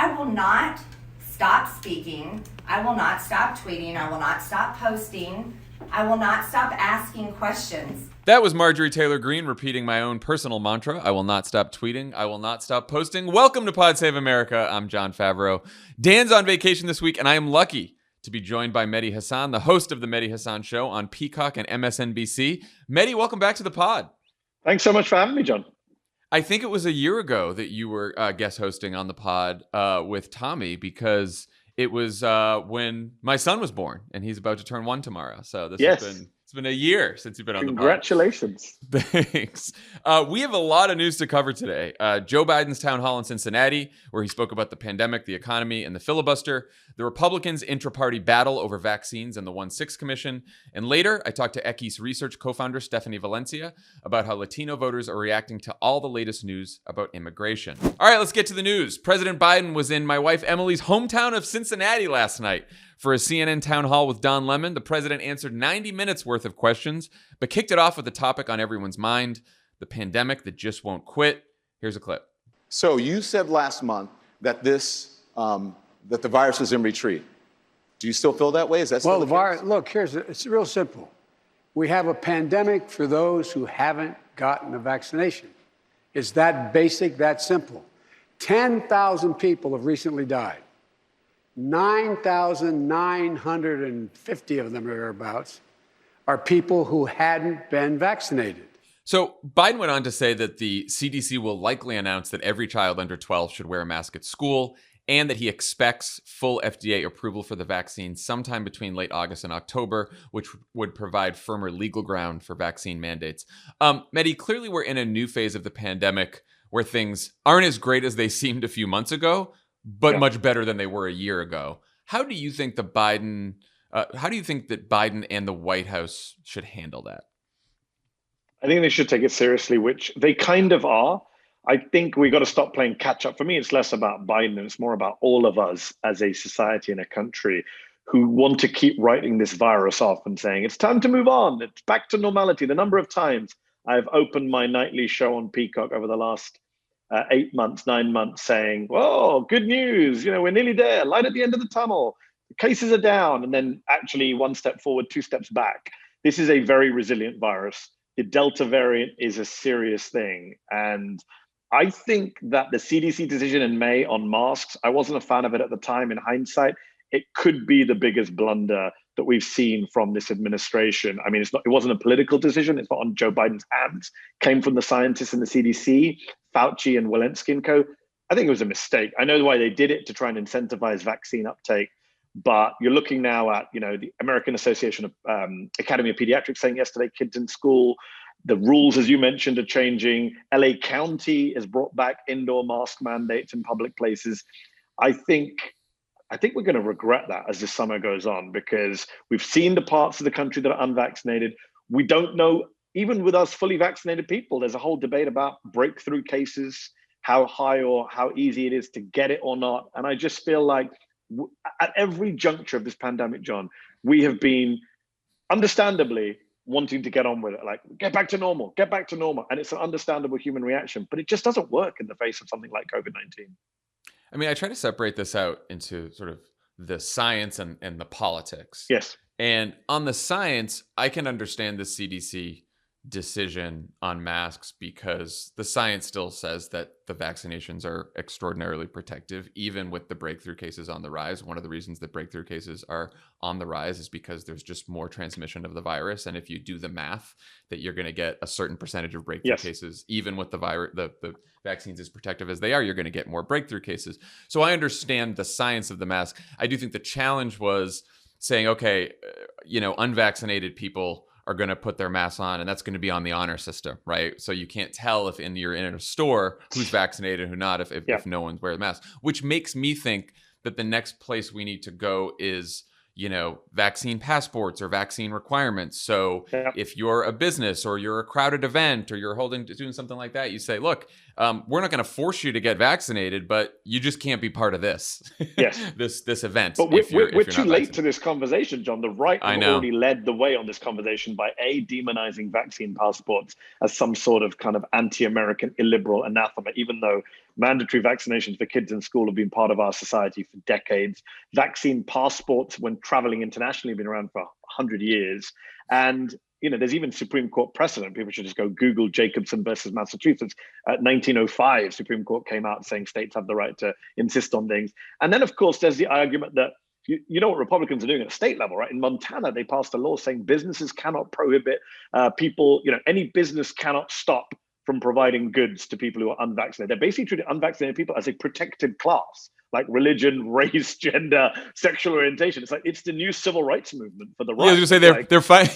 I will not stop speaking. I will not stop tweeting. I will not stop posting. I will not stop asking questions. That was Marjorie Taylor Greene repeating my own personal mantra. I will not stop tweeting. I will not stop posting. Welcome to Pod Save America. I'm Jon Favreau. Dan's on vacation this week, and I am lucky to be joined by Mehdi Hasan, the host of the Mehdi Hasan Show on Peacock and MSNBC. Mehdi, welcome back to the pod. Thanks so much for having me, John. I think it was a year ago that you were guest hosting on the pod with Tommy, because it was when my son was born, and he's about to turn 1 tomorrow. So this has been a year since you've been on the pod. Congratulations. Thanks. We have a lot of news to cover today. Joe Biden's town hall in Cincinnati, where he spoke about the pandemic, the economy, and the filibuster. The Republicans' intra-party battle over vaccines and the 1-6 Commission. And later, I talked to Equis Research co-founder Stephanie Valencia about how Latino voters are reacting to all the latest news about immigration. All right, let's get to the news. President Biden was in my wife Emily's hometown of Cincinnati last night for a CNN town hall with Don Lemon. The president answered 90 minutes worth of questions, but kicked it off with the topic on everyone's mind, the pandemic that just won't quit. Here's a clip. So you said last month that that the virus is in retreat. Do you still feel that way? Is that still the virus? Look, it's real simple. We have a pandemic for those who haven't gotten a vaccination. It's that basic, that simple. 10,000 people have recently died. 9,950 of them or thereabouts are people who hadn't been vaccinated. So Biden went on to say that the CDC will likely announce that every child under 12 should wear a mask at school, and that he expects full FDA approval for the vaccine sometime between late August and October, which would provide firmer legal ground for vaccine mandates. Mehdi, clearly we're in a new phase of the pandemic where things aren't as great as they seemed a few months ago, but much better than they were a year ago. How do you think that Biden and the White House should handle that? I think they should take it seriously, which they kind of are. I think we got to stop playing catch up. For me, it's less about Biden and it's more about all of us as a society and a country who want to keep writing this virus off and saying, it's time to move on. It's back to normality. The number of times I've opened my nightly show on Peacock over the last 8 months, 9 months saying, whoa, good news. We're nearly there. Light at the end of the tunnel. The cases are down. And then actually 1 step forward, 2 steps back. This is a very resilient virus. The Delta variant is a serious thing. And I think that the CDC decision in May on masks, I wasn't a fan of it at the time. In hindsight, it could be the biggest blunder that we've seen from this administration. I mean, it wasn't a political decision. It's not on Joe Biden's hands. Came from the scientists in the CDC, Fauci and Walensky and co. I think it was a mistake. I know why they did it, to try and incentivize vaccine uptake. But you're looking now at, the American Association of Academy of Pediatrics saying yesterday, kids in school. The rules, as you mentioned, are changing. LA County has brought back indoor mask mandates in public places. I think we're going to regret that as the summer goes on, because we've seen the parts of the country that are unvaccinated. We don't know, even with us fully vaccinated people, there's a whole debate about breakthrough cases, how high or how easy it is to get it or not. And I just feel like at every juncture of this pandemic, John, we have been understandably wanting to get on with it, like get back to normal. And it's an understandable human reaction, but it just doesn't work in the face of something like COVID-19. I mean, I try to separate this out into sort of the science and the politics. Yes. And on the science, I can understand the CDC decision on masks, because the science still says that the vaccinations are extraordinarily protective, even with the breakthrough cases on the rise. One of the reasons that breakthrough cases are on the rise is because there's just more transmission of the virus. And if you do the math, that you're going to get a certain percentage of breakthrough cases, even with the virus, the vaccines as protective as they are, you're going to get more breakthrough cases. So I understand the science of the mask. I do think the challenge was saying, okay, unvaccinated people are going to put their masks on, and that's going to be on the honor system, right? So you can't tell if you're in a store who's vaccinated and who not if no one's wearing a mask, which makes me think that the next place we need to go is, vaccine passports or vaccine requirements. So if you're a business or you're a crowded event or you're doing something like that, you say, look, we're not going to force you to get vaccinated, but you just can't be part of this. Yes. this event. But we're too late to this conversation, John. The right have already led the way on this conversation by demonizing vaccine passports as some sort of kind of anti-American illiberal anathema, even though mandatory vaccinations for kids in school have been part of our society for decades. Vaccine passports, when traveling internationally, have been around for 100 years. And there's even Supreme Court precedent. People should just go Google Jacobson versus Massachusetts. 1905, Supreme Court came out saying states have the right to insist on things. And then, of course, there's the argument that, you know what Republicans are doing at a state level, right? In Montana, they passed a law saying businesses cannot prohibit people, any business cannot stop from providing goods to people who are unvaccinated. They're basically treating unvaccinated people as a protected class, like religion, race, gender, sexual orientation. It's the new civil rights movement for the right. Yeah, I was gonna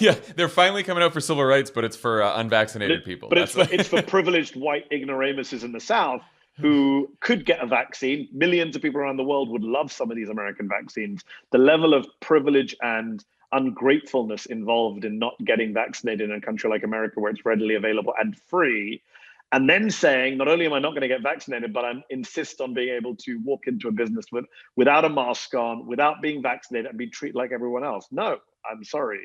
say they're finally coming out for civil rights, but it's for unvaccinated people. But it's for privileged white ignoramuses in the South who could get a vaccine. Millions of people around the world would love some of these American vaccines. The level of privilege and ungratefulness involved in not getting vaccinated in a country like America where it's readily available and free, and then saying, not only am I not going to get vaccinated, but I insist on being able to walk into a business without a mask on, without being vaccinated, and be treated like everyone else. No, I'm sorry.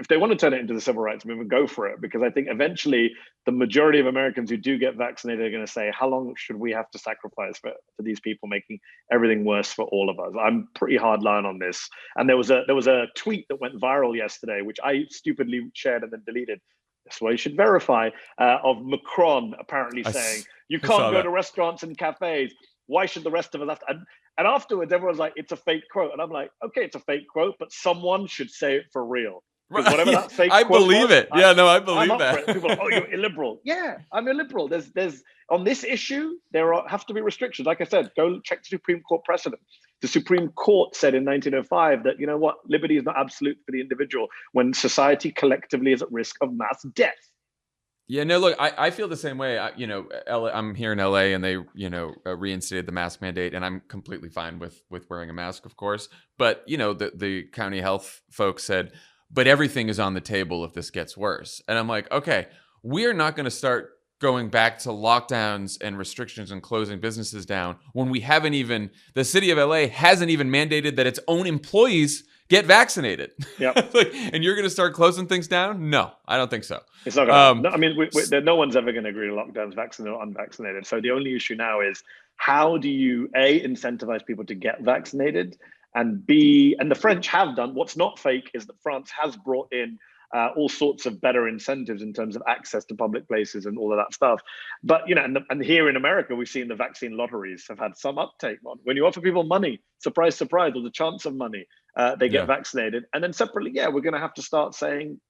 If they want to turn it into the civil rights movement, go for it. Because I think eventually the majority of Americans who do get vaccinated are going to say, how long should we have to sacrifice for these people, making everything worse for all of us? I'm pretty hard line on this. And there was a tweet that went viral yesterday, which I stupidly shared and then deleted. That's why you should verify, of Macron apparently saying, you can't go to restaurants and cafes. Why should the rest of us have to? And afterwards, everyone's like, it's a fake quote. And I'm like, okay, it's a fake quote, but someone should say it for real. Whatever that fake I quote believe was, it. I believe that. People are, oh, you're illiberal. Yeah, I'm illiberal. There's on this issue, have to be restrictions. Like I said, go check the Supreme Court precedent. The Supreme Court said in 1905 that, you know what, liberty is not absolute for the individual when society collectively is at risk of mass death. Yeah, no, look, I feel the same way. I'm here in LA and they, reinstated the mask mandate, and I'm completely fine with wearing a mask, of course. But, the county health folks said, but everything is on the table if this gets worse. And I'm like, okay, we're not going to start going back to lockdowns and restrictions and closing businesses down when the city of LA hasn't even mandated that its own employees get vaccinated. Yep. And you're going to start closing things down? No, I don't think so. It's not going to. I mean, no one's ever going to agree to lockdowns, vaccinated or unvaccinated. So the only issue now is, how do you incentivize people to get vaccinated, and and the French have done. What's not fake is that France has brought in all sorts of better incentives in terms of access to public places and all of that stuff. But, and here in America, we've seen the vaccine lotteries have had some uptake. When you offer people money, surprise, surprise, or the chance of money, they get vaccinated. And then separately, we're going to have to start saying,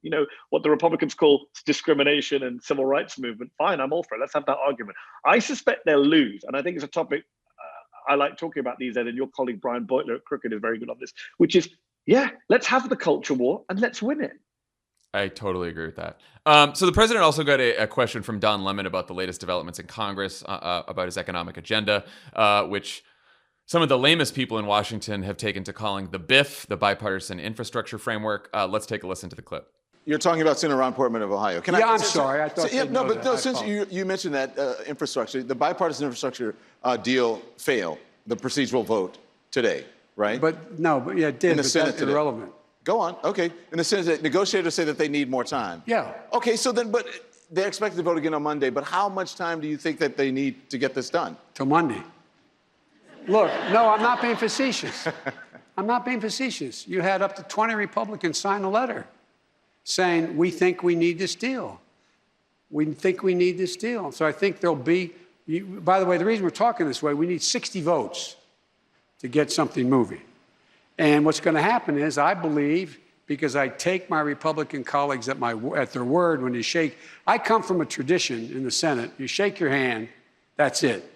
what the Republicans call discrimination and civil rights movement. Fine, I'm all for it. Let's have that argument. I suspect they'll lose. And I think it's a topic I like talking about these days. And your colleague, Brian Beutler at Crooked, is very good on this, which is, let's have the culture war and let's win it. I totally agree with that. So the president also got a question from Don Lemon about the latest developments in Congress, about his economic agenda, which some of the lamest people in Washington have taken to calling the BIF, the Bipartisan Infrastructure Framework. Let's take a listen to the clip. You're talking about Senator Ron Portman of Ohio. I'm sorry. I thought since you mentioned that infrastructure, the bipartisan infrastructure deal failed the procedural vote today, right? It did. In the Senate that's irrelevant. Go on. Okay. In the Senate, negotiators say that they need more time. Yeah. Okay. So then, but they're expected to vote again on Monday. But how much time do you think that they need to get this done? Till Monday. Look, no, I'm not being facetious. I'm not being facetious. You had up to 20 Republicans sign a letter saying, we think we need this deal. We think we need this deal. So I think there'll be, by the way, the reason we're talking this way, we need 60 votes to get something moving. And what's going to happen is, I believe, because I take my Republican colleagues at their word when you shake. I come from a tradition in the Senate. You shake your hand, that's it.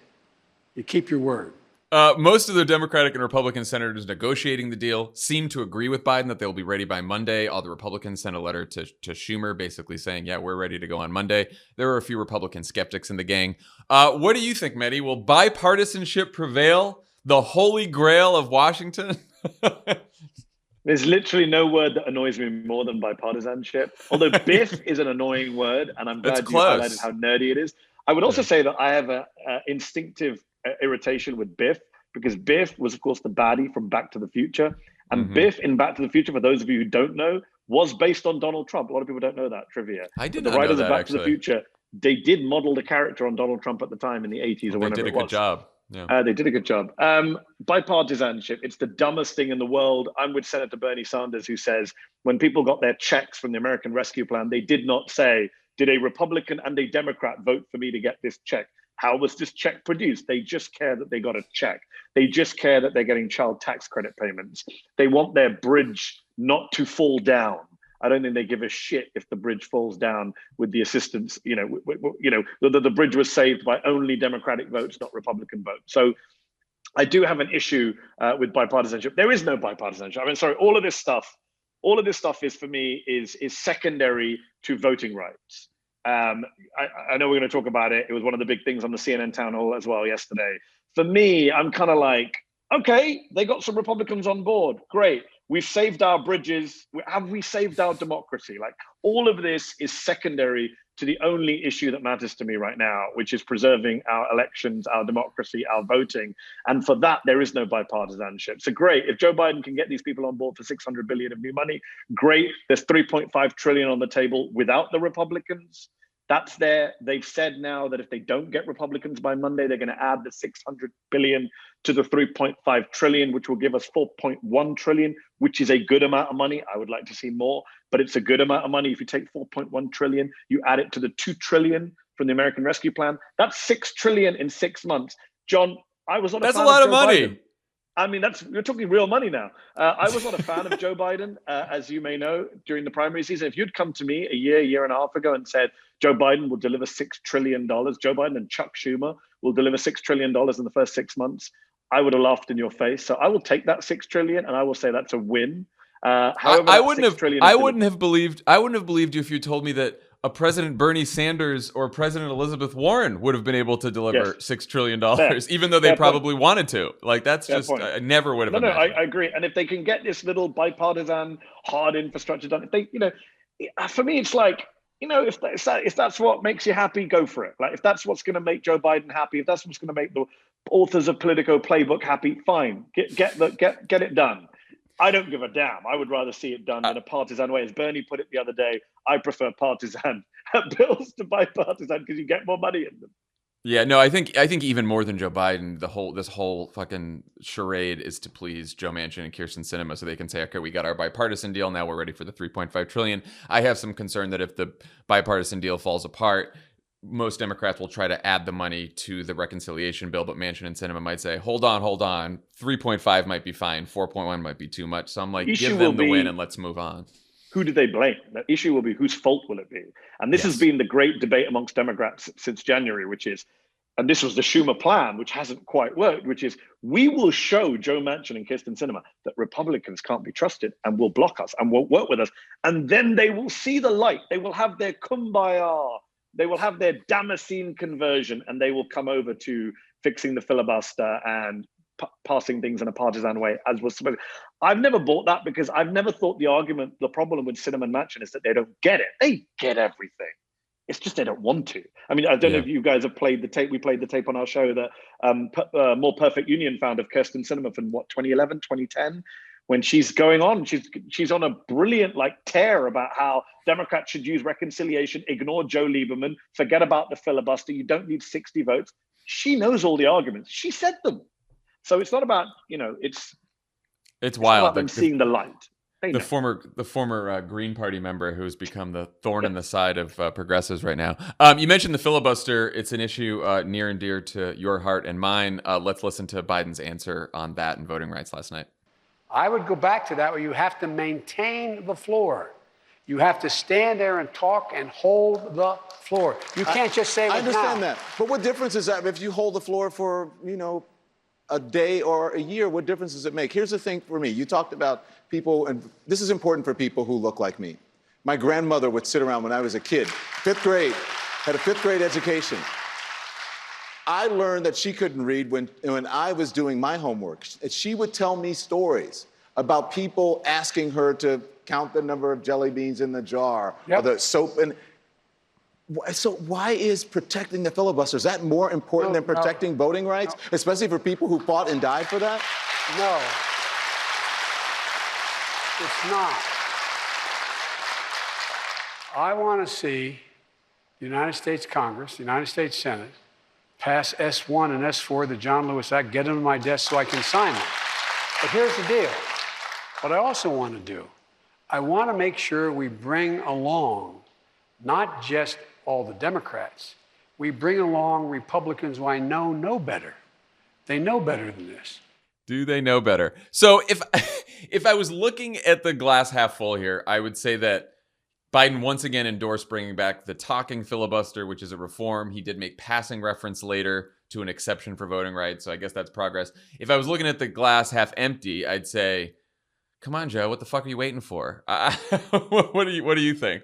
You keep your word. Most of the Democratic and Republican senators negotiating the deal seem to agree with Biden that they'll be ready by Monday. All the Republicans sent a letter to Schumer basically saying, we're ready to go on Monday. There are a few Republican skeptics in the gang. What do you think, Mehdi? Will bipartisanship prevail? The holy grail of Washington? There's literally no word that annoys me more than bipartisanship. Although BIF is an annoying word, and I'm glad you highlighted how nerdy it is. I would also say that I have a instinctive irritation with Biff, because Biff was, of course, the baddie from Back to the Future. And Biff in Back to the Future, for those of you who don't know, was based on Donald Trump. A lot of people don't know that trivia. I did but not the writers know that, of Back to the Future, they did model the character on Donald Trump at the time in the 80s or whenever it was. They did a good job. Yeah. They did a good job. Bipartisanship, it's the dumbest thing in the world. I'm with Senator Bernie Sanders, who says when people got their checks from the American Rescue Plan, they did not say, did a Republican and a Democrat vote for me to get this check? How was this check produced? They just care that they got a check. They just care that they're getting child tax credit payments. They want their bridge not to fall down. I don't think they give a shit if the bridge falls down with the assistance. The bridge was saved by only Democratic votes, not Republican votes. So I do have an issue with bipartisanship. There is no bipartisanship. I mean, sorry, all of this stuff is, for me, is secondary to voting rights. I know we're going to talk about it. It was one of the big things on the CNN town hall as well yesterday. For me, I'm kind of like, okay, they got some Republicans on board. Great. We've saved our bridges. Have we saved our democracy? Like, all of this is secondary to the only issue that matters to me right now, which is preserving our elections, our democracy, our voting. And for that, there is no bipartisanship. So great, if Joe Biden can get these people on board for $600 billion of new money, great. There's $3.5 trillion on the table without the Republicans. That's there. They've said now that if they don't get Republicans by Monday, they're going to add the $600 billion to the $3.5 trillion, which will give us $4.1 trillion, which is a good amount of money. I would like to see more, but it's a good amount of money. If you take $4.1 trillion, you add it to the $2 trillion from the American Rescue Plan, that's $6 trillion in 6 months. John, I was not a fan of Joe Biden. That's a lot of money. I mean, you're talking real money now. I was not a fan of Joe Biden, as you may know, during the primary season. If you'd come to me a year and a half ago and said, Joe Biden will deliver $6 trillion, Joe Biden and Chuck Schumer will deliver $6 trillion in the first 6 months, I would have laughed in your face. So I will take that $6 trillion and I will say that's a win. However, I wouldn't have believed you if you told me that a President Bernie Sanders or President Elizabeth Warren would have been able to deliver $6 trillion, even though they probably wanted to. Like, that's just, I never would have imagined. I agree. And if they can get this little bipartisan hard infrastructure done, if they, for me, it's like, if that's what makes you happy, go for it. Like, if that's what's going to make Joe Biden happy, if that's what's going to make the authors of Politico Playbook happy, fine, get it done. I don't give a damn. I would rather see it done in a partisan way. As Bernie put it the other day, I prefer partisan bills to bipartisan because you get more money in them. Yeah, no, I think even more than Joe Biden, this whole fucking charade is to please Joe Manchin and Kyrsten Sinema, so they can say, okay, we got our bipartisan deal, now we're ready for the $3.5 trillion. I have some concern that if the bipartisan deal falls apart, most Democrats will try to add the money to the reconciliation bill, but Manchin and Sinema might say, hold on, 3.5 might be fine, 4.1 might be too much. So I'm like, give them the win and let's move on. Who do they blame? The issue will be, whose fault will it be? And this has been the great debate amongst Democrats since January, which is, and this was the Schumer plan, which hasn't quite worked, which is, we will show Joe Manchin and Kyrsten Sinema that Republicans can't be trusted and will block us and won't work with us. And then they will see the light. They will have their kumbaya. They will have their Damascene conversion, and they will come over to fixing the filibuster and passing things in a partisan way, as was supposed. I've never bought that, because I've never thought the problem with Sinema and Manchin is that they don't get it. They get everything. It's just they don't want to. I mean, I don't know if you guys have played the tape. We played the tape on our show that More Perfect Union found of Kyrsten Sinema from 2011, 2010. When she's going on, she's on a brilliant tear about how Democrats should use reconciliation, ignore Joe Lieberman, forget about the filibuster. You don't need 60 votes. She knows all the arguments. She said them. So it's not about, it's wild. About them seeing the light. The former Green Party member who's become the thorn in the side of progressives right now. You mentioned the filibuster. It's an issue near and dear to your heart and mine. Let's listen to Biden's answer on that and voting rights last night. I would go back to that, where you have to maintain the floor. You have to stand there and talk and hold the floor. You can't just say, I understand that. But what difference is that if you hold the floor for, a day or a year? What difference does it make? Here's the thing for me. You talked about people, and this is important for people who look like me. My grandmother would sit around when I was a kid, 5th grade, had a 5th grade education. I learned that she couldn't read when I was doing my homework. She would tell me stories about people asking her to count the number of jelly beans in the jar, or the soap. And So why is protecting the filibuster, is that more important than protecting voting rights, especially for people who fought and died for that? No, it's not. I want to see the United States Congress, the United States Senate, pass S1 and S4, the Jon Lewis Act, get them to my desk so I can sign them. But here's the deal. What I also want to do, I want to make sure we bring along not just all the Democrats, we bring along Republicans who I know better. They know better than this. Do they know better? So if I was looking at the glass half full here, I would say that Biden once again endorsed bringing back the talking filibuster, which is a reform. He did make passing reference later to an exception for voting rights, so I guess that's progress. If I was looking at the glass half empty, I'd say, come on, Joe, what the fuck are you waiting for? What do you think?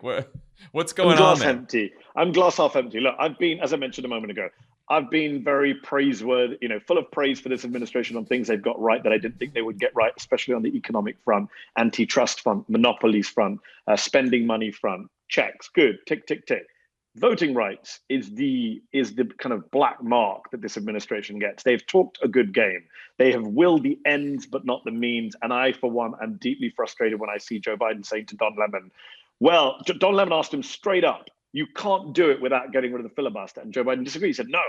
What's going on there? I'm glass half empty. Look, I've been, as I mentioned a moment ago, I've been very praiseworthy, full of praise for this administration on things they've got right that I didn't think they would get right, especially on the economic front, antitrust front, monopolies front, spending money front. Checks, good, tick, tick, tick. Voting rights is the kind of black mark that this administration gets. They've talked a good game. They have willed the ends, but not the means. And I, for one, am deeply frustrated when I see Joe Biden saying to Don Lemon, well, Don Lemon asked him straight up, you can't do it without getting rid of the filibuster. And Joe Biden disagreed. He said, no.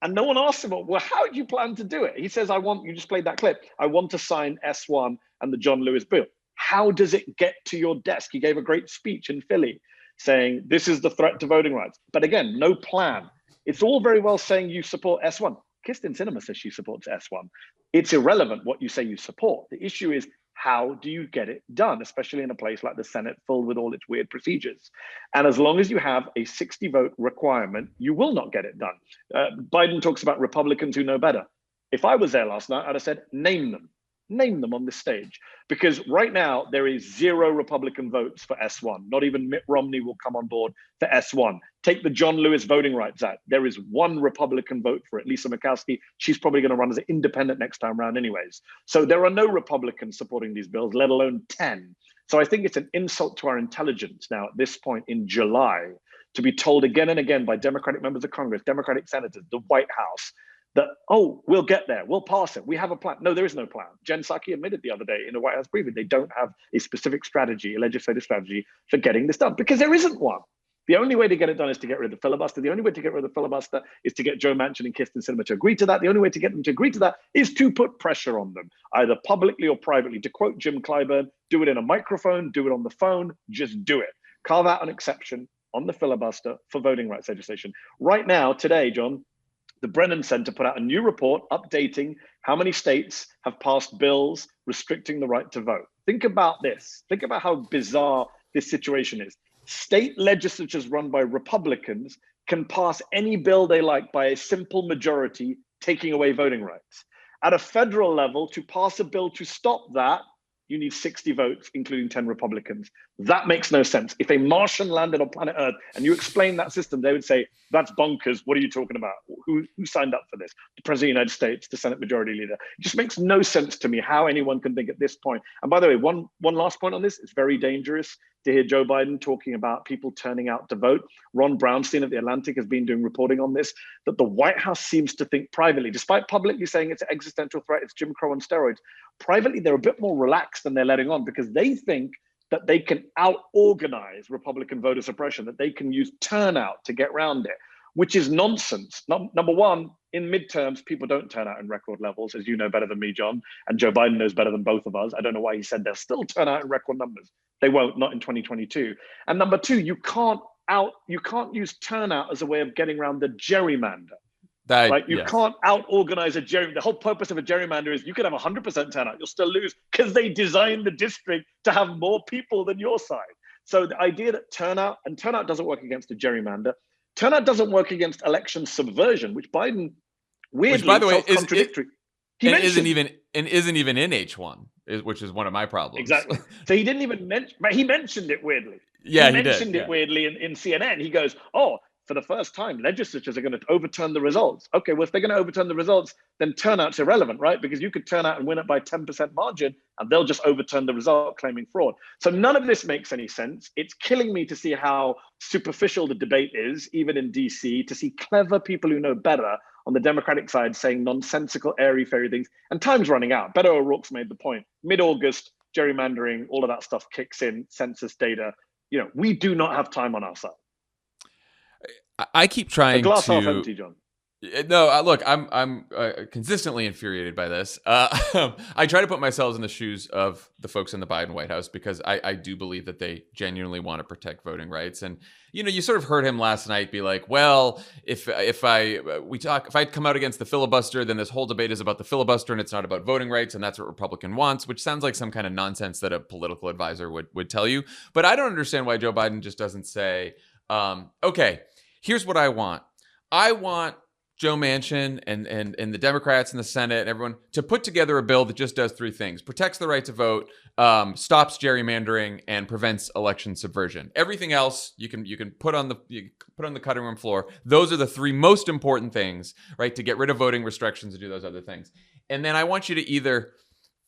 And no one asked him, well, how do you plan to do it? He says, you just played that clip. I want to sign S1 and the John Lewis bill. How does it get to your desk? He gave a great speech in Philly saying, this is the threat to voting rights. But again, no plan. It's all very well saying you support S1. Kirsten Sinema says she supports S1. It's irrelevant what you say you support. The issue is, how do you get it done, especially in a place like the Senate filled with all its weird procedures? And as long as you have a 60-vote requirement, you will not get it done. Biden talks about Republicans who know better. If I was there last night, I'd have said, name them. Name them on this stage. Because right now, there is 0 Republican votes for S1. Not even Mitt Romney will come on board for S1. Take the John Lewis Voting Rights Act. There is 1 Republican vote for it, Lisa McCarthy. She's probably going to run as an independent next time around anyways. So there are no Republicans supporting these bills, let alone 10. So I think it's an insult to our intelligence now at this point in July to be told again and again by Democratic members of Congress, Democratic senators, the White House, that, oh, we'll get there, we'll pass it, we have a plan. No, there is no plan. Jen Psaki admitted the other day in a White House briefing, they don't have a specific strategy, a legislative strategy for getting this done, because there isn't one. The only way to get it done is to get rid of the filibuster. The only way to get rid of the filibuster is to get Joe Manchin and Kirsten Sinema to agree to that. The only way to get them to agree to that is to put pressure on them, either publicly or privately. To quote Jim Clyburn, do it in a microphone, do it on the phone, just do it. Carve out an exception on the filibuster for voting rights legislation. Right now, today, John, the Brennan Center put out a new report updating how many states have passed bills restricting the right to vote. Think about this. Think about how bizarre this situation is. State legislatures run by Republicans can pass any bill they like by a simple majority, taking away voting rights. At a federal level, to pass a bill to stop that, you need 60 votes, including 10 Republicans. That makes no sense. If a Martian landed on planet Earth and you explain that system, they would say, that's bonkers. What are you talking about? Who signed up for this? The President of the United States, the Senate Majority Leader. It just makes no sense to me how anyone can think at this point. And by the way, one last point on this, it's very dangerous to hear Joe Biden talking about people turning out to vote. Ron Brownstein at The Atlantic has been doing reporting on this, that the White House seems to think privately, despite publicly saying it's an existential threat, it's Jim Crow on steroids, privately they're a bit more relaxed than they're letting on, because they think that they can out-organize Republican voter suppression, that they can use turnout to get around it, which is nonsense. Number one, in midterms, people don't turn out in record levels, as you know better than me, John, and Joe Biden knows better than both of us. I don't know why he said they'll still turn out in record numbers. They won't, not in 2022. And number two, you can't use turnout as a way of getting around the gerrymander. You can't out-organize a gerrymander. The whole purpose of a gerrymander is you could have 100% turnout, you'll still lose, because they designed the district to have more people than your side. So the idea that turnout doesn't work against a gerrymander, turnout doesn't work against election subversion, which Biden weirdly, by the way, is contradictory. Isn't even in H1, which is one of my problems. Exactly. So he didn't even mention, but he mentioned it weirdly. Yeah, he mentioned it weirdly in CNN. He goes, oh, for the first time, legislatures are going to overturn the results. Okay, well, if they're going to overturn the results, then turnout's irrelevant, right? Because you could turn out and win it by 10% margin, and they'll just overturn the result claiming fraud. So none of this makes any sense. It's killing me to see how superficial the debate is, even in DC, to see clever people who know better on the Democratic side saying nonsensical, airy-fairy things. And time's running out. Beto O'Rourke's made the point. Mid-August, gerrymandering, all of that stuff kicks in, census data. We do not have time on our side. I keep trying the glass to. Half empty, John. No, look, I'm consistently infuriated by this. I try to put myself in the shoes of the folks in the Biden White House because I do believe that they genuinely want to protect voting rights. And you sort of heard him last night be like, well, if I come out against the filibuster, then this whole debate is about the filibuster and it's not about voting rights, and that's what Republican wants, which sounds like some kind of nonsense that a political advisor would tell you. But I don't understand why Joe Biden just doesn't say, okay, here's what I want. I want Joe Manchin and the Democrats in the Senate and everyone to put together a bill that just does three things: protects the right to vote, stops gerrymandering, and prevents election subversion. Everything else you can put on the cutting room floor. Those are the three most important things, right? To get rid of voting restrictions and do those other things. And then I want you to either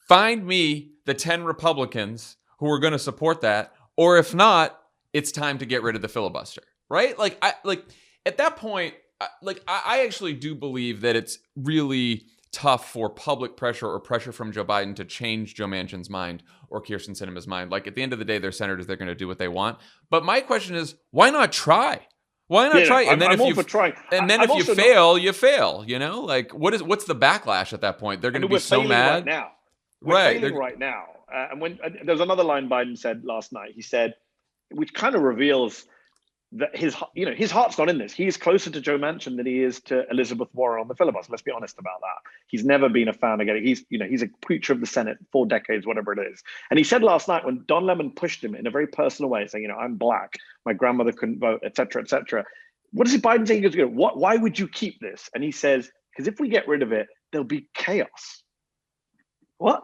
find me the 10 Republicans who are going to support that, or if not, it's time to get rid of the filibuster, right? At that point, I actually do believe that it's really tough for public pressure or pressure from Joe Biden to change Joe Manchin's mind or Kyrsten Sinema's mind. Like, at the end of the day, they're senators. They're going to do what they want. But my question is, why not try? Why not try? And then if you fail, you fail. What's the backlash at that point? They're going to be so mad. We're failing right now. And when there's another line Biden said last night, he said, which kind of reveals that his heart's not in this. He's closer to Joe Manchin than he is to Elizabeth Warren on the filibuster. Let's be honest about that. He's never been a fan of getting. He's a preacher of the Senate 4 decades, whatever it is. And he said last night when Don Lemon pushed him in a very personal way, saying, I'm black, my grandmother couldn't vote, et cetera, et cetera. What does Biden say? He goes, why would you keep this? And he says, because if we get rid of it, there'll be chaos. What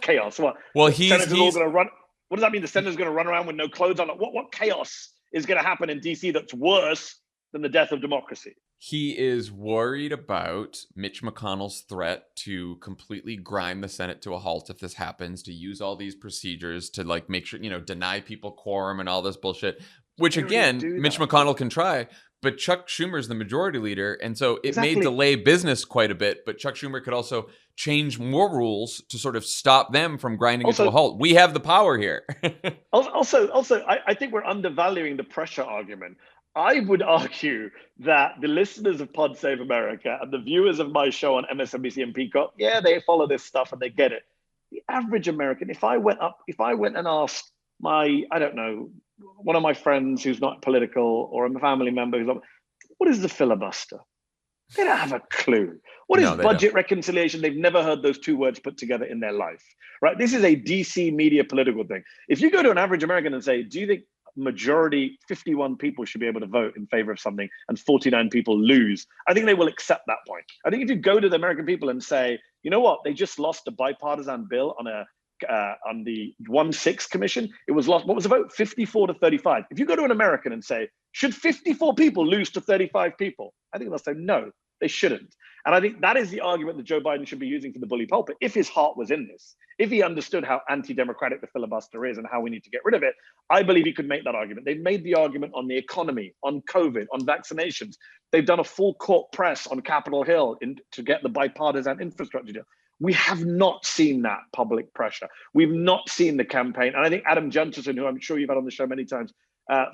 chaos? What? Well, he's all going to run. What does that mean? The senator's going to run around with no clothes on? What chaos is going to happen in DC that's worse than the death of democracy? He is worried about Mitch McConnell's threat to completely grind the Senate to a halt if this happens, to use all these procedures to make sure, deny people quorum and all this bullshit, which again, Mitch McConnell can try. But Chuck Schumer is the majority leader. And so it may delay business quite a bit, but Chuck Schumer could also change more rules to sort of stop them from grinding it to a halt. We have the power here. Also, I think we're undervaluing the pressure argument. I would argue that the listeners of Pod Save America and the viewers of my show on MSNBC and Peacock, they follow this stuff and they get it. The average American, if I went and asked one of my friends who's not political or a family member who's not, what is the filibuster? They don't have a clue. What is budget reconciliation? They've never heard those two words put together in their life, right? This is a DC media political thing. If you go to an average American and say, do you think majority 51 people should be able to vote in favor of something and 49 people lose, I think they will accept that point. I think if you go to the American people and say, you know what, they just lost a bipartisan bill on the 1-6 commission, it was lost. What was the vote? 54 to 35. If you go to an American and say, should 54 people lose to 35 people? I think they'll say, no, they shouldn't. And I think that is the argument that Joe Biden should be using for the bully pulpit. If his heart was in this, if he understood how anti-democratic the filibuster is and how we need to get rid of it, I believe he could make that argument. They've made the argument on the economy, on COVID, on vaccinations. They've done a full court press on Capitol Hill to get the bipartisan infrastructure deal. We have not seen that public pressure. We've not seen the campaign. And I think Adam Johnson, who I'm sure you've had on the show many times,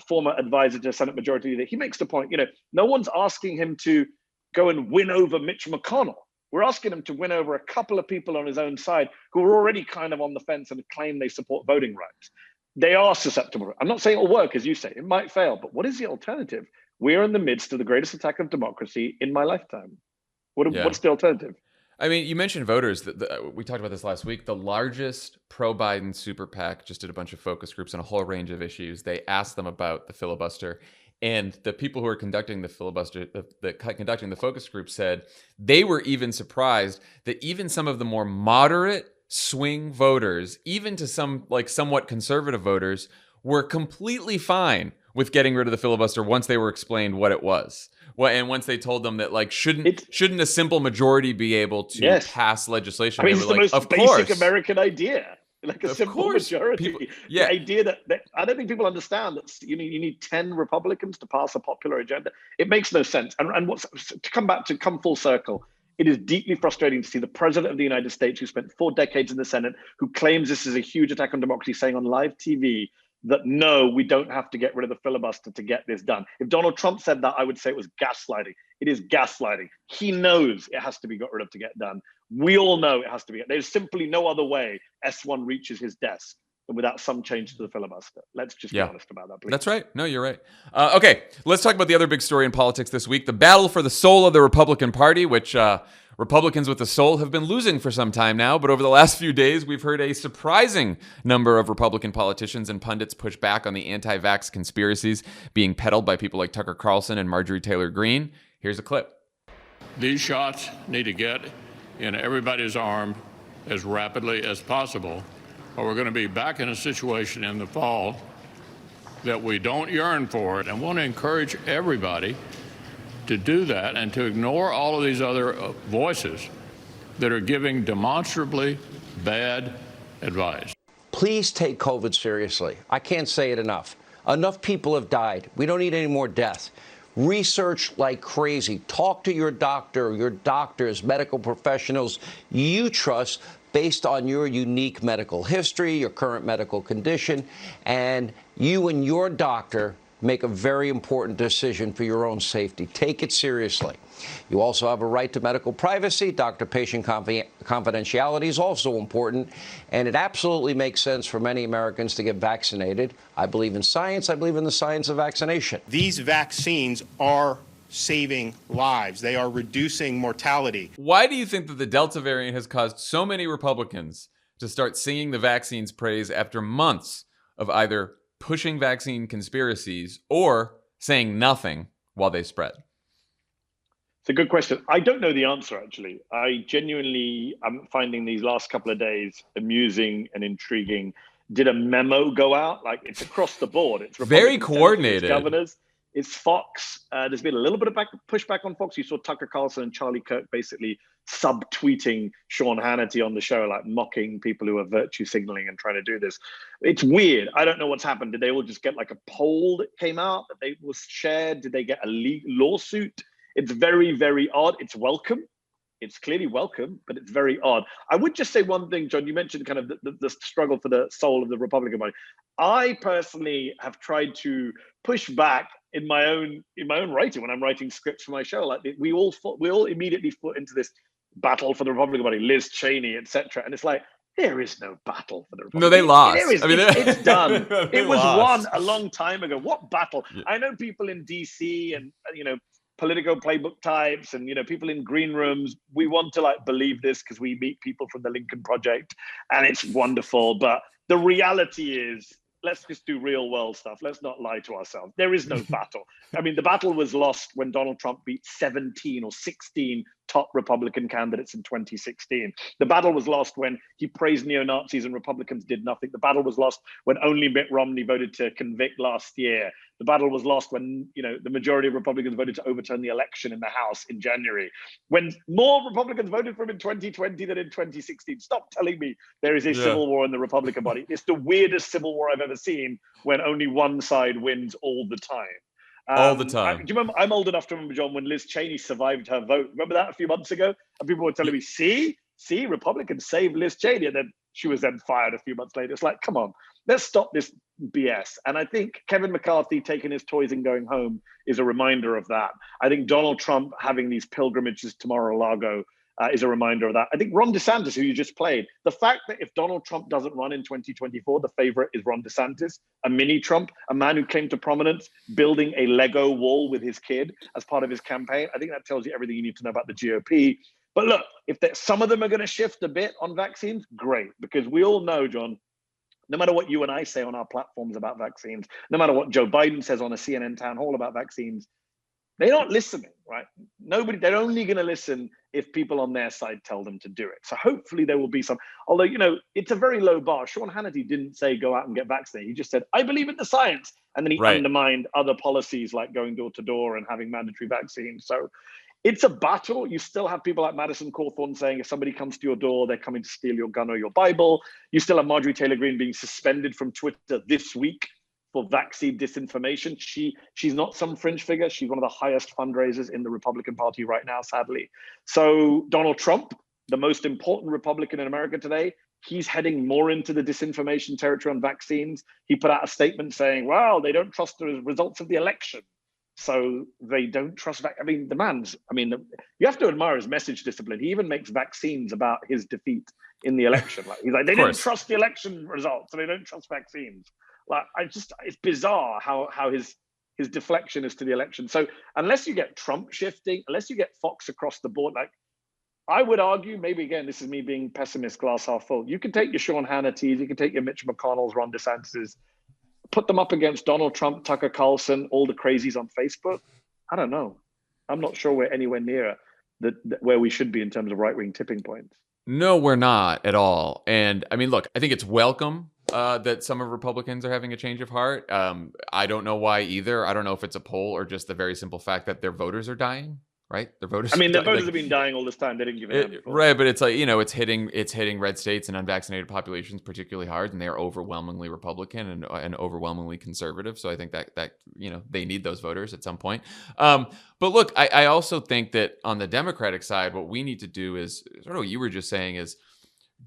former advisor to Senate Majority Leader, he makes the point, no one's asking him to go and win over Mitch McConnell. We're asking him to win over a couple of people on his own side who are already kind of on the fence and claim they support voting rights. They are susceptible. I'm not saying it'll work, as you say. It might fail. But what is the alternative? We're in the midst of the greatest attack of democracy in my lifetime. What's the alternative? I mean, you mentioned voters. We talked about this last week. The largest pro-Biden super PAC just did a bunch of focus groups on a whole range of issues. They asked them about the filibuster. And the people who are conducting the filibuster, conducting the focus group, said they were even surprised that even some of the more moderate swing voters, even to some somewhat conservative voters, were completely fine with getting rid of the filibuster once they were explained what it was. Well, and once they told them that, like, shouldn't a simple majority be able to pass legislation? I mean, they it's were the like, most of basic course. American idea, like a simple majority. The idea that I don't think people understand that you need 10 Republicans to pass a popular agenda. It makes no sense. And what's to come full circle, it is deeply frustrating to see the president of the United States, who spent 4 decades in the Senate, who claims this is a huge attack on democracy, saying on live TV that no, we don't have to get rid of the filibuster to get this done. If Donald Trump said that, I would say it was gaslighting. It is gaslighting. He knows it has to be got rid of to get done. We all know it has to be. There's simply no other way S1 reaches his desk without some change to the filibuster. Let's just be honest about that, please. That's right. No, you're right. Okay, let's talk about the other big story in politics this week, the battle for the soul of the Republican Party, which Republicans with a soul have been losing for some time now, but over the last few days, we've heard a surprising number of Republican politicians and pundits push back on the anti-vax conspiracies being peddled by people like Tucker Carlson and Marjorie Taylor Greene. Here's a clip. These shots need to get in everybody's arm as rapidly as possible, or we're going to be back in a situation in the fall that we don't yearn for. And I want to encourage everybody to do that and to ignore all of these other voices that are giving demonstrably bad advice. Please take COVID seriously. I can't say it enough. Enough people have died. We don't need any more deaths. Research like crazy. Talk to your doctor, your doctors, medical professionals you trust based on your unique medical history, your current medical condition, and you and your doctor make a very important decision for your own safety. Take it seriously. You also have a right to medical privacy. Doctor-patient confidentiality is also important, and it absolutely makes sense for many Americans to get vaccinated. I believe in science. I believe in the science of vaccination. These vaccines are saving lives. They are reducing mortality. Why do you think that the Delta variant has caused so many Republicans to start singing the vaccine's praise after months of either pushing vaccine conspiracies or saying nothing while they spread? It's a good question. I don't know the answer, actually. I genuinely am finding these last couple of days amusing and intriguing. Did a memo go out? Like, it's across the board. It's very coordinated. It's governors. It's Fox. There's been a little bit of pushback on Fox. You saw Tucker Carlson and Charlie Kirk basically subtweeting Sean Hannity on the show, like mocking people who are virtue signaling and trying to do this. It's weird. I don't know what's happened. Did they all just get like a poll that came out that they was shared? Did they get a lawsuit? It's very, very odd. It's welcome. It's clearly welcome, but it's very odd. I would just say one thing, John. You mentioned kind of the struggle for the soul of the Republican Party. I personally have tried to push back in my own writing when I'm writing scripts for my show. Like we all immediately put into this battle for the Republican Party, Liz Cheney, etc. And it's like, there is no battle for the Republican Party. No, they lost. It's done. It was lost. won a long time ago. What battle? Yeah. I know people in DC and Politico playbook types and people in green rooms. We want to believe this because we meet people from the Lincoln Project and it's wonderful. But the reality is, let's just do real world stuff. Let's not lie to ourselves. There is no battle. I mean, the battle was lost when Donald Trump beat 17 or 16 top Republican candidates in 2016. The battle was lost when he praised neo-Nazis and Republicans did nothing. The battle was lost when only Mitt Romney voted to convict last year. The battle was lost when, the majority of Republicans voted to overturn the election in the House in January. When more Republicans voted for him in 2020 than in 2016. Stop telling me there is a civil war in the Republican Party. It's the weirdest civil war I've ever seen when only one side wins all the time. All the time. Do you remember? I'm old enough to remember, John, when Liz Cheney survived her vote. Remember that a few months ago? And people were telling me, see, Republicans saved Liz Cheney. And then she was then fired a few months later. It's like, come on, let's stop this BS. And I think Kevin McCarthy taking his toys and going home is a reminder of that. I think Donald Trump having these pilgrimages to Mar-a-Lago is a reminder of that. I think Ron DeSantis, who you just played, the fact that if Donald Trump doesn't run in 2024, the favorite is Ron DeSantis, a mini Trump, a man who came to prominence building a Lego wall with his kid as part of his campaign. I think that tells you everything you need to know about the GOP. But look, if some of them are going to shift a bit on vaccines, great, because we all know, John, no matter what you and I say on our platforms about vaccines, no matter what Joe Biden says on a CNN town hall about vaccines, They're not listening, right? They're only going to listen if people on their side tell them to do it. So hopefully there will be some, although, it's a very low bar. Sean Hannity didn't say go out and get vaccinated. He just said, I believe in the science. And then he undermined other policies like going door to door and having mandatory vaccines. So it's a battle. You still have people like Madison Cawthorn saying if somebody comes to your door, they're coming to steal your gun or your Bible. You still have Marjorie Taylor Greene being suspended from Twitter this week for vaccine disinformation. She's not some fringe figure. She's one of the highest fundraisers in the Republican Party right now, sadly. So Donald Trump, the most important Republican in America today, he's heading more into the disinformation territory on vaccines. He put out a statement saying, well, they don't trust the results of the election. So they don't trust you have to admire his message discipline. He even makes vaccines about his defeat in the election. He's like, they didn't trust the election results, so they don't trust vaccines. It's bizarre how his deflection is to the election. So unless you get Trump shifting, unless you get Fox across the board, I would argue, maybe again, this is me being pessimist, glass half full. You can take your Sean Hannity's, you can take your Mitch McConnell's, Ron DeSantis's, put them up against Donald Trump, Tucker Carlson, all the crazies on Facebook. I don't know. I'm not sure we're anywhere near where we should be in terms of right-wing tipping points. No, we're not at all. And I mean, look, I think it's welcome that some of Republicans are having a change of heart. I don't know why either. I don't know if it's a poll or just the very simple fact that their voters are dying, right? Their voters. Their voters have been dying all this time. They didn't give it up before. Right, but it's it's hitting red states and unvaccinated populations particularly hard, and they are overwhelmingly Republican and overwhelmingly conservative. So I think that they need those voters at some point. But look, I also think that on the Democratic side, what we need to do is sort of what you were just saying is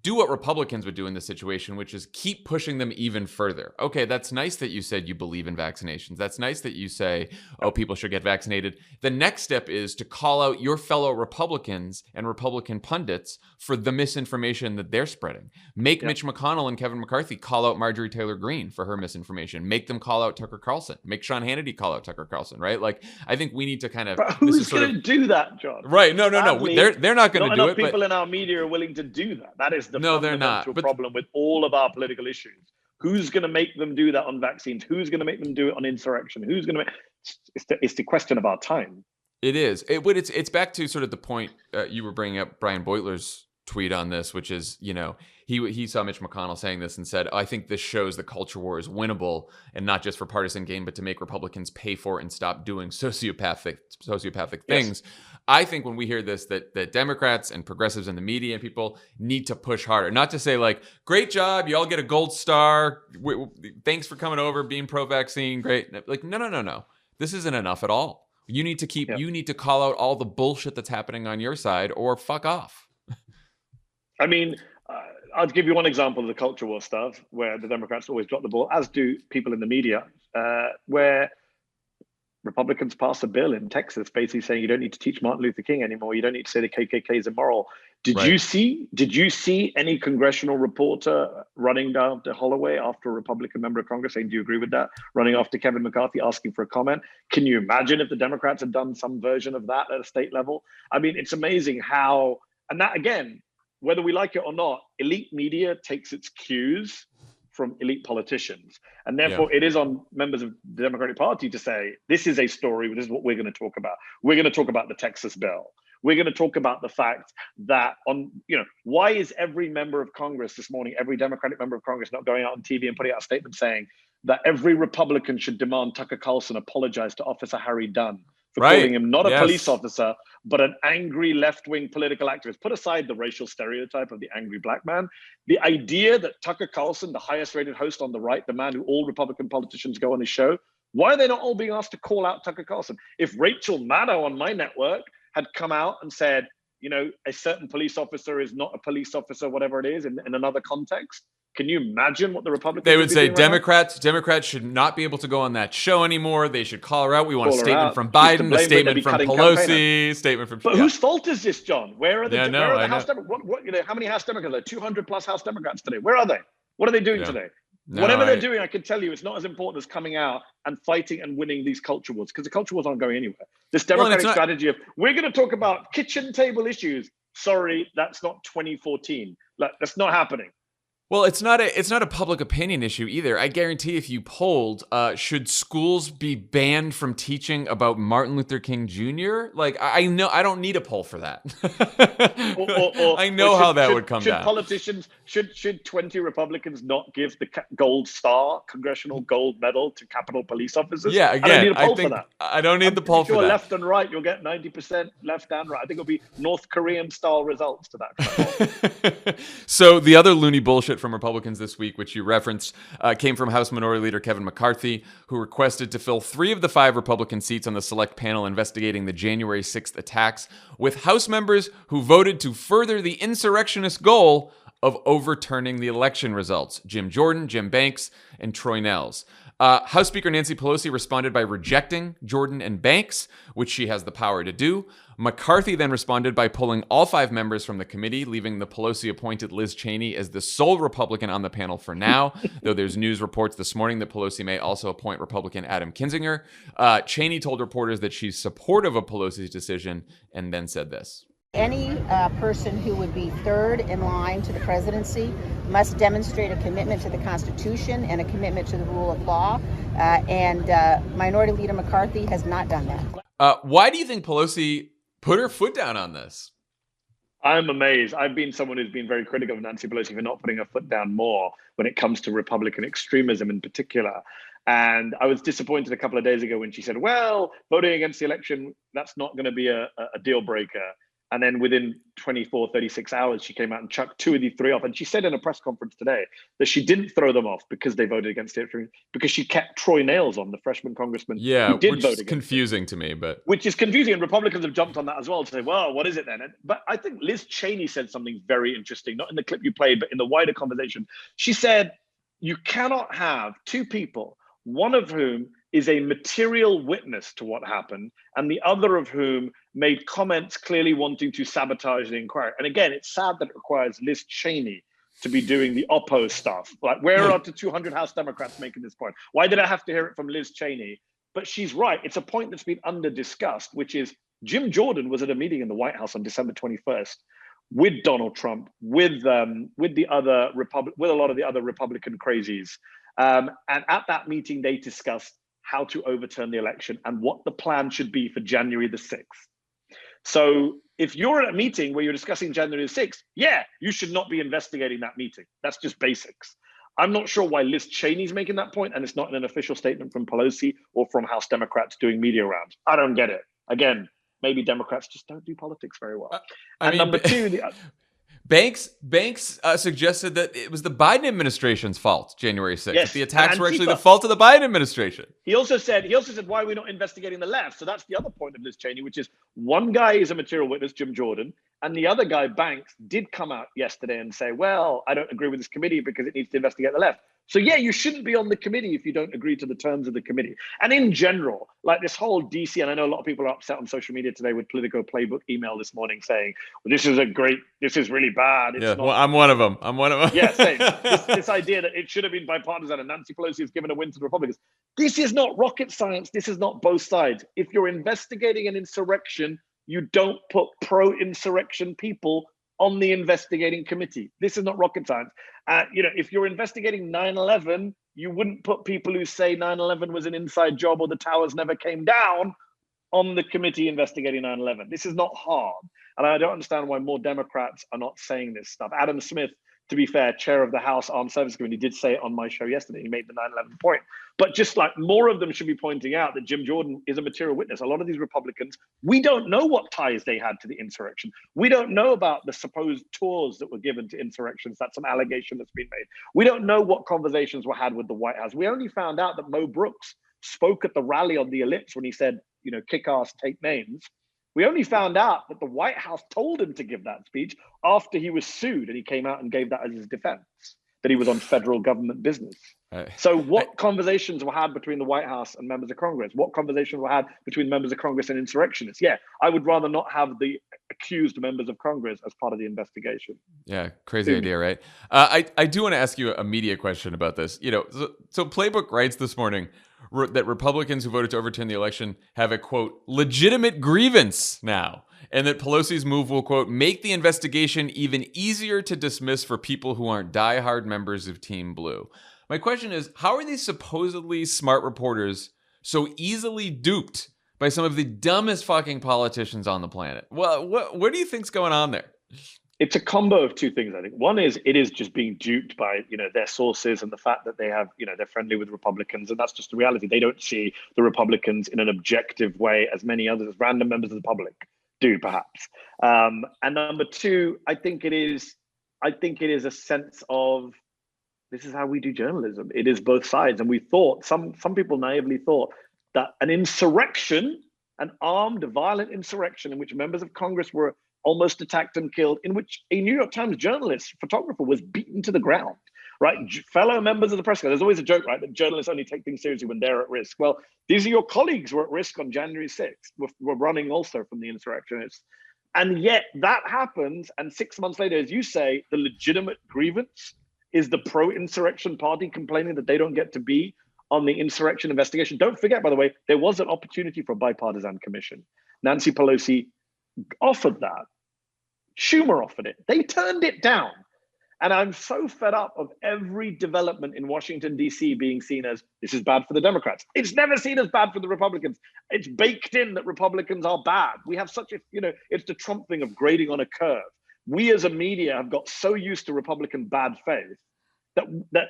do what Republicans would do in this situation, which is keep pushing them even further. Okay, that's nice that you said you believe in vaccinations. That's nice that you say, people should get vaccinated. The next step is to call out your fellow Republicans and Republican pundits for the misinformation that they're spreading. Make Mitch McConnell and Kevin McCarthy call out Marjorie Taylor Greene for her misinformation. Make them call out Tucker Carlson. Make Sean Hannity call out Tucker Carlson, right? I think we need to kind of... But who's going to do that, John? Right, no. They're not going to do it. Not enough people in our media are willing to do that. That is the fundamental problem with all of our political issues. Who's going to make them do that on vaccines? Who's going to make them do it on insurrection? Who's going to make... It's the question of our time. It is. It's back to sort of the point you were bringing up Brian Beutler's tweet on this, which is, he saw Mitch McConnell saying this and said, I think this shows the culture war is winnable, and not just for partisan gain, but to make Republicans pay for it and stop doing sociopathic things. Yes. I think when we hear this, that Democrats and progressives in the media and people need to push harder, not to say great job, you all get a gold star. Thanks for coming over, being pro-vaccine. Great. No. This isn't enough at all. You need to you need to call out all the bullshit that's happening on your side or fuck off. I'll give you one example of the culture war stuff where the Democrats always drop the ball, as do people in the media, where Republicans passed a bill in Texas basically saying you don't need to teach Martin Luther King anymore. You don't need to say the KKK is immoral. Did you see any congressional reporter running down to Holloway after a Republican member of Congress saying, do you agree with that? Running off to Kevin McCarthy asking for a comment. Can you imagine if the Democrats had done some version of that at a state level? It's amazing how, and that again, whether we like it or not, elite media takes its cues from elite politicians. And therefore it is on members of the Democratic Party to say, this is a story, this is what we're going to talk about. We're going to talk about the Texas bill. We're going to talk about the fact that why is every member of Congress this morning, every Democratic member of Congress not going out on TV and putting out a statement saying that every Republican should demand Tucker Carlson apologize to Officer Harry Dunn for calling him not a police officer, but an angry left-wing political activist. Put aside the racial stereotype of the angry black man. The idea that Tucker Carlson, the highest-rated host on the right, the man who all Republican politicians go on his show, why are they not all being asked to call out Tucker Carlson? If Rachel Maddow on my network had come out and said, a certain police officer is not a police officer, whatever it is, in another context, can you imagine what the Republicans They would say Democrats should not be able to go on that show anymore. They should call her out. We want a statement from Biden, a statement from Pelosi, statement from... But whose fault is this, John? Where are the House Democrats? How many House Democrats are there? 200 plus House Democrats today. Where are they? What are they doing today? Whatever they're doing, I can tell you, it's not as important as coming out and fighting and winning these culture wars, because the culture wars aren't going anywhere. This Democratic strategy of, we're going to talk about kitchen table issues. Sorry, that's not 2014. That's not happening. Well, it's not a public opinion issue either. I guarantee if you polled, should schools be banned from teaching about Martin Luther King Jr.? Like, I know I don't need a poll for that. I know how that would come down. Politicians should 20 Republicans not give the gold star, congressional gold medal to Capitol Police officers? Yeah, again, I don't need a poll for that. I don't need the poll for that. If you're left and right, you'll get 90% left and right. I think it'll be North Korean style results to that. So the other loony bullshit from Republicans this week, which you referenced, came from House Minority Leader Kevin McCarthy, who requested to fill 3 of the 5 Republican seats on the select panel investigating the January 6th attacks with House members who voted to further the insurrectionist goal of overturning the election results: Jim Jordan, Jim Banks, and Troy Nehls. House Speaker Nancy Pelosi responded by rejecting Jordan and Banks, which she has the power to do. McCarthy then responded by pulling all 5 members from the committee, leaving the Pelosi-appointed Liz Cheney as the sole Republican on the panel for now, though there's news reports this morning that Pelosi may also appoint Republican Adam Kinzinger. Cheney told reporters that she's supportive of Pelosi's decision and then said this. Any person who would be third in line to the presidency must demonstrate a commitment to the Constitution and a commitment to the rule of law. And Minority Leader McCarthy has not done that. Why do you think Pelosi put her foot down on this? I'm amazed. I've been someone who's been very critical of Nancy Pelosi for not putting her foot down more when it comes to Republican extremism in particular. And I was disappointed a couple of days ago when she said, well, voting against the election, that's not going to be a deal breaker. And then within 24, 36 hours, she came out and chucked 2 of the 3 off. And she said in a press conference today that she didn't throw them off because they voted against it, because she kept Troy Nehls on, the freshman congressman who did vote against it. Which is confusing to me. Which is confusing. And Republicans have jumped on that as well to say, well, what is it then? But I think Liz Cheney said something very interesting, not in the clip you played, but in the wider conversation. She said, you cannot have 2 people, one of whom is a material witness to what happened, and the other of whom made comments clearly wanting to sabotage the inquiry. And again, it's sad that it requires Liz Cheney to be doing the oppo stuff. Like, where are the 200 House Democrats making this point? Why did I have to hear it from Liz Cheney? But she's right. It's a point that's been under-discussed, which is Jim Jordan was at a meeting in the White House on December 21st with Donald Trump, with a lot of the other Republican crazies. And at that meeting, they discussed how to overturn the election and what the plan should be for January the 6th. So if you're at a meeting where you're discussing January the 6th, yeah, you should not be investigating that meeting. That's just basics. I'm not sure why Liz Cheney's making that point, and it's not in an official statement from Pelosi or from House Democrats doing media rounds. I don't get it. Again, maybe Democrats just don't do politics very well. Number 2, Banks suggested that it was the Biden administration's fault, January 6th. Yes, the attacks were actually the fault of the Biden administration. He also said, why are we not investigating the left? So that's the other point of Liz Cheney, which is one guy is a material witness, Jim Jordan, and the other guy, Banks, did come out yesterday and say, well, I don't agree with this committee because it needs to investigate the left. So yeah, you shouldn't be on the committee if you don't agree to the terms of the committee. And in general, like this whole DC, and I know a lot of people are upset on social media today with Politico Playbook email this morning saying, well, this is really bad. It's well, I'm one of them. Yeah, same. This idea that it should have been bipartisan and Nancy Pelosi has given a win to the Republicans. This is not rocket science. This is not both sides. If you're investigating an insurrection, you don't put pro-insurrection people on the investigating committee. This is not rocket science. If you're investigating 9/11, you wouldn't put people who say 9/11 was an inside job or the towers never came down on the committee investigating 9/11. This is not hard. And I don't understand why more Democrats are not saying this stuff. Adam Smith, to be fair, chair of the House Armed Services Committee, did say it on my show yesterday. He made the 9/11 point. But just like more of them should be pointing out that Jim Jordan is a material witness. A lot of these Republicans, we don't know what ties they had to the insurrection. We don't know about the supposed tours that were given to insurrections. That's an allegation that's been made. We don't know what conversations were had with the White House. We only found out that Mo Brooks spoke at the rally on the Ellipse when he said, kick ass, take names. We only found out that the White House told him to give that speech after he was sued, and he came out and gave that as his defense, that he was on federal government business. So what conversations were had between the White House and members of Congress? What conversations were had between members of Congress and insurrectionists? Yeah, I would rather not have the accused members of Congress as part of the investigation. Yeah, crazy idea, right? I do want to ask you a media question about this. So Playbook writes this morning that Republicans who voted to overturn the election have a, quote, legitimate grievance now. and that Pelosi's move will, quote, make the investigation even easier to dismiss for people who aren't diehard members of Team Blue. My question is, how are these supposedly smart reporters so easily duped by some of the dumbest fucking politicians on the planet? Well, what do you think's going on there? It's a combo of two things, I think. One is it is just being duped by, their sources and the fact that they have, they're friendly with Republicans. And that's just the reality. They don't see the Republicans in an objective way as many others, random members of the public do, perhaps. And number two, I think it is a sense of, this is how we do journalism. It is both sides. And we thought, some people naively thought that an insurrection, an armed, violent insurrection in which members of Congress were almost attacked and killed, in which a New York Times journalist, photographer, was beaten to the ground, right? Fellow members of the press corps. There's always a joke, right, that journalists only take things seriously when they're at risk. Well, these are your colleagues who were at risk on January 6th, were running also from the insurrectionists. And yet that happens, and 6 months later, as you say, the legitimate grievance is the pro-insurrection party complaining that they don't get to be on the insurrection investigation. Don't forget, by the way, there was an opportunity for a bipartisan commission. Nancy Pelosi offered that. Schumer offered it. They turned it down. And I'm so fed up of every development in Washington, D.C. being seen as, this is bad for the Democrats. It's never seen as bad for the Republicans. It's baked in that Republicans are bad. We have such a, it's the Trump thing of grading on a curve. We as a media have got so used to Republican bad faith that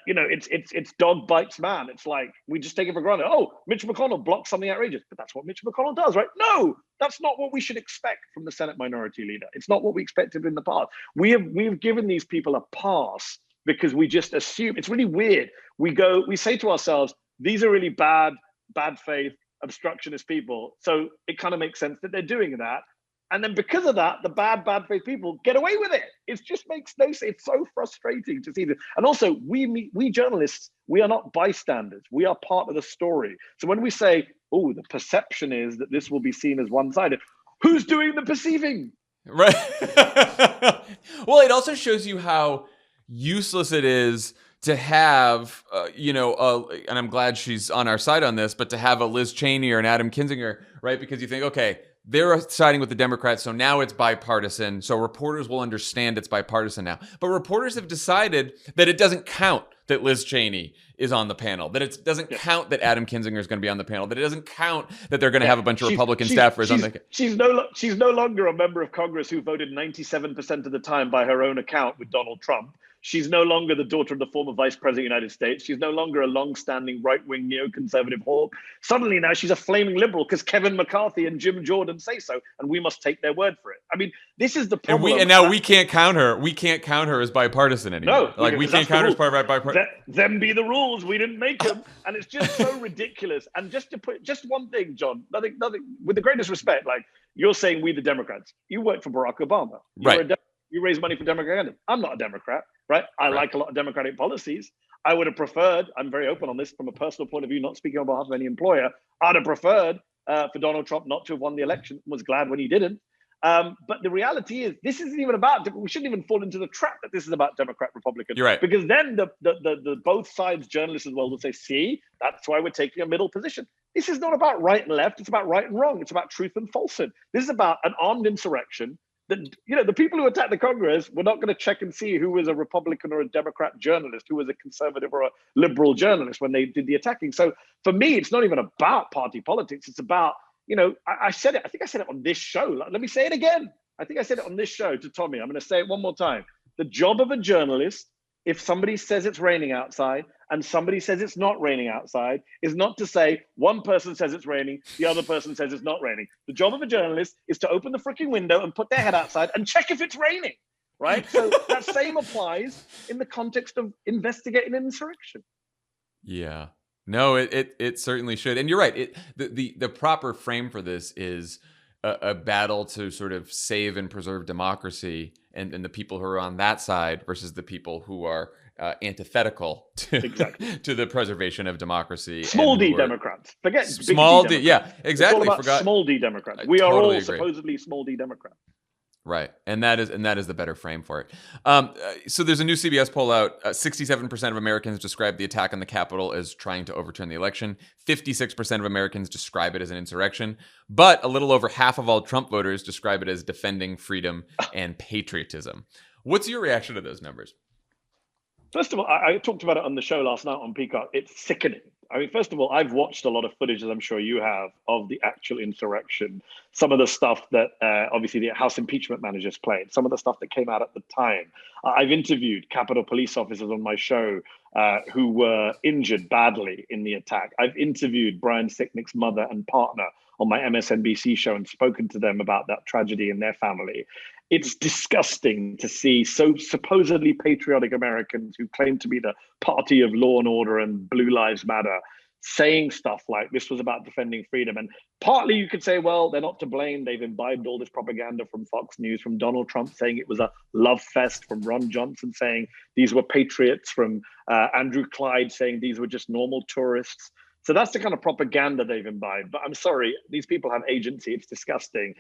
it's dog bites man. It's like we just take it for granted. Oh, Mitch McConnell blocked something outrageous, but that's what Mitch McConnell does, right? No, that's not what we should expect from the Senate Minority Leader. It's not what we expected in the past. We've given these people a pass because we just assume. It's really weird. We say to ourselves, these are really bad faith obstructionist people. So it kind of makes sense that they're doing that. And then because of that, the bad faith people get away with it. It just makes no sense. It's so frustrating to see this. And also, we journalists, we are not bystanders. We are part of the story. So when we say, oh, the perception is that this will be seen as one-sided, who's doing the perceiving? Right. Well, it also shows you how useless it is to have, and I'm glad she's on our side on this, but to have a Liz Cheney or an Adam Kinzinger, right? Because you think, okay, they're siding with the Democrats, so now it's bipartisan. So reporters will understand it's bipartisan now. But reporters have decided that it doesn't count that Liz Cheney is on the panel, that it doesn't count that Adam Kinzinger is going to be on the panel, that it doesn't count that they're going to have a bunch of Republican staffers on the. She's no longer a member of Congress who voted 97% of the time by her own account with Donald Trump. She's no longer the daughter of the former vice president of the United States. She's no longer a long-standing right-wing neoconservative hawk. Suddenly now she's a flaming liberal because Kevin McCarthy and Jim Jordan say so, and we must take their word for it. I mean, this is the problem. And now we can't count her. We can't count her as bipartisan anymore. No, we can't count her as bipartisan. Them be the rules. We didn't make them, and it's just so ridiculous. And just to put just one thing, John, nothing. With the greatest respect, like you're saying, we the Democrats. You worked for Barack Obama. You raise money for Democrat. I'm not a Democrat, right? I like a lot of Democratic policies. I would have preferred, I'm very open on this from a personal point of view, not speaking on behalf of any employer. I'd have preferred for Donald Trump not to have won the election, was glad when he didn't. But the reality is, this isn't even about, we shouldn't even fall into the trap that this is about Democrat, Republican. You're right. Because then the both sides journalists as well will say, see, that's why we're taking a middle position. This is not about right and left. It's about right and wrong. It's about truth and falsehood. This is about an armed insurrection. The people who attacked the Congress were not going to check and see who was a Republican or a Democrat journalist, who was a conservative or a liberal journalist when they did the attacking. So for me, it's not even about party politics. It's about, I said it. I think I said it on this show. Let me say it again. I think I said it on this show to Tommy. I'm going to say it one more time. The job of a journalist, if somebody says it's raining outside and somebody says it's not raining outside, is not to say one person says it's raining, the other person says it's not raining. The job of a journalist is to open the freaking window and put their head outside and check if it's raining, right? So that same applies in the context of investigating an insurrection. Yeah. No, it certainly should. And you're right. The proper frame for this is a battle to sort of save and preserve democracy and the people who are on that side versus the people who are antithetical to the preservation of democracy. Small d Democrats. Forget small d. Yeah, exactly. It's all about small d Democrats. We are all supposedly small d Democrats. Right. And that is the better frame for it. So there's a new CBS poll out. 67% of Americans describe the attack on the Capitol as trying to overturn the election. 56% of Americans describe it as an insurrection. But a little over half of all Trump voters describe it as defending freedom and patriotism. What's your reaction to those numbers? First of all, I talked about it on the show last night on Peacock. It's sickening. I mean, first of all, I've watched a lot of footage, as I'm sure you have, of the actual insurrection. Some of the stuff that obviously the House impeachment managers played, some of the stuff that came out at the time. I've interviewed Capitol police officers on my show who were injured badly in the attack. I've interviewed Brian Sicknick's mother and partner on my MSNBC show and spoken to them about that tragedy in their family. It's disgusting to see so supposedly patriotic Americans who claim to be the party of law and order and Blue Lives Matter saying stuff like this was about defending freedom. And partly you could say, well, they're not to blame. They've imbibed all this propaganda from Fox News, from Donald Trump saying it was a love fest, from Ron Johnson saying these were patriots, from Andrew Clyde saying these were just normal tourists. So that's the kind of propaganda they've imbibed. But I'm sorry, these people have agency. It's disgusting.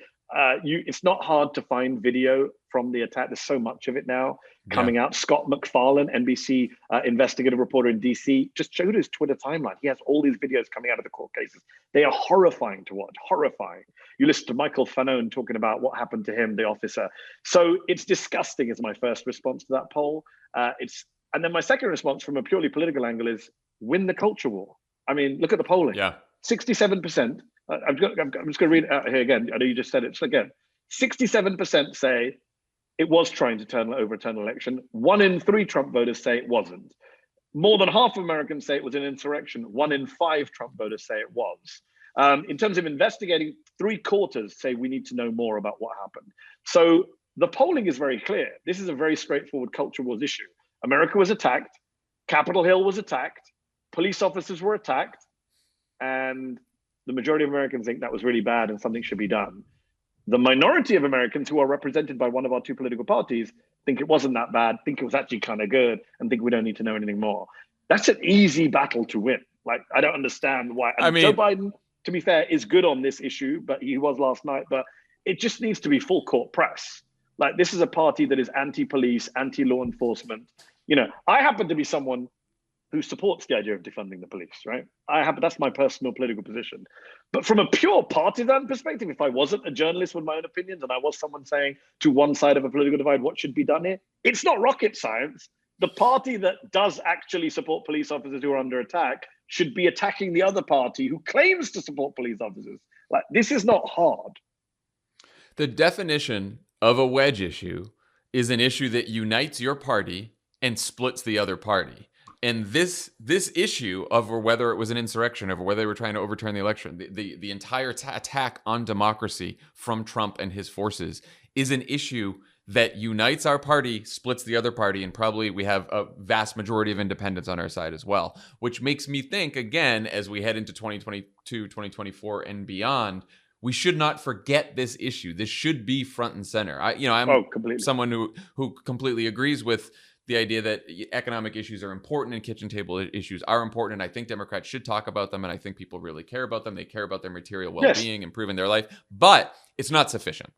It's not hard to find video from the attack. There's so much of it now coming out. Scott MacFarlane, NBC investigative reporter in DC, just showed his Twitter timeline. He has all these videos coming out of the court cases. They are horrifying to watch, horrifying. You listen to Michael Fanone talking about what happened to him, the officer. So it's disgusting is my first response to that poll. And then my second response from a purely political angle is win the culture war. I mean, look at the polling. 67%. I'm just going to read it out here again. I know you just said it. So again, 67% say it was trying to overturn an election. 1 in 3 Trump voters say it wasn't. More than half of Americans say it was an insurrection. 1 in 5 Trump voters say it was. In terms of investigating, 3/4 say we need to know more about what happened. So the polling is very clear. This is a very straightforward culture wars issue. America was attacked. Capitol Hill was attacked. Police officers were attacked, and the majority of Americans think that was really bad and something should be done. The minority of Americans who are represented by one of our 2 political parties think it wasn't that bad, think it was actually kind of good, and think we don't need to know anything more. That's an easy battle to win. Like, I don't understand why. I mean, Joe Biden, to be fair, is good on this issue, but he was last night, but it just needs to be full court press. Like, this is a party that is anti-police, anti-law enforcement. You know, I happen to be someone who supports the idea of defunding the police, right? That's my personal political position. But from a pure partisan perspective, if I wasn't a journalist with my own opinions and I was someone saying to one side of a political divide, what should be done here? It's not rocket science. The party that does actually support police officers who are under attack should be attacking the other party who claims to support police officers. Like, this is not hard. The definition of a wedge issue is an issue that unites your party and splits the other party. And this issue of whether it was an insurrection, or whether they were trying to overturn the election, the entire attack on democracy from Trump and his forces is an issue that unites our party, splits the other party, and probably we have a vast majority of independents on our side as well, which makes me think, again, as we head into 2022, 2024 and beyond, we should not forget this issue. This should be front and center. I'm someone who completely agrees with the idea that economic issues are important and kitchen table issues are important. And I think Democrats should talk about them. And I think people really care about them. They care about their material well-being, improving their life, but it's not sufficient.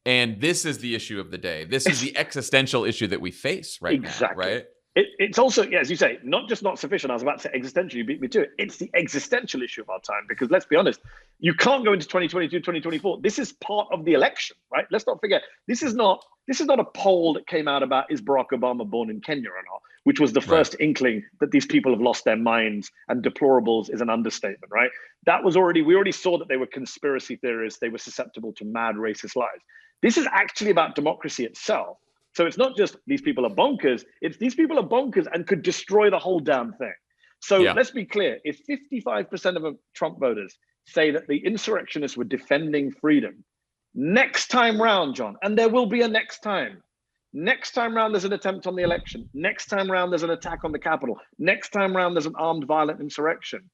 And this is the issue of the day. This is the existential issue that we face right now, right? It's also, as you say, not just not sufficient. I was about to say existential. You beat me to it. It's the existential issue of our time, because let's be honest, you can't go into 2022, 2024. This is part of the election, right? Let's not forget, this is not a poll that came out about is Barack Obama born in Kenya or not, which was the first inkling that these people have lost their minds, and deplorables is an understatement, right? We already saw that they were conspiracy theorists. They were susceptible to mad racist lies. This is actually about democracy itself. So it's not just these people are bonkers, it's these people are bonkers and could destroy the whole damn thing. So let's be clear, if 55% of Trump voters say that the insurrectionists were defending freedom, next time round, John, and there will be a next time round there's an attempt on the election, next time round there's an attack on the Capitol, next time round there's an armed violent insurrection,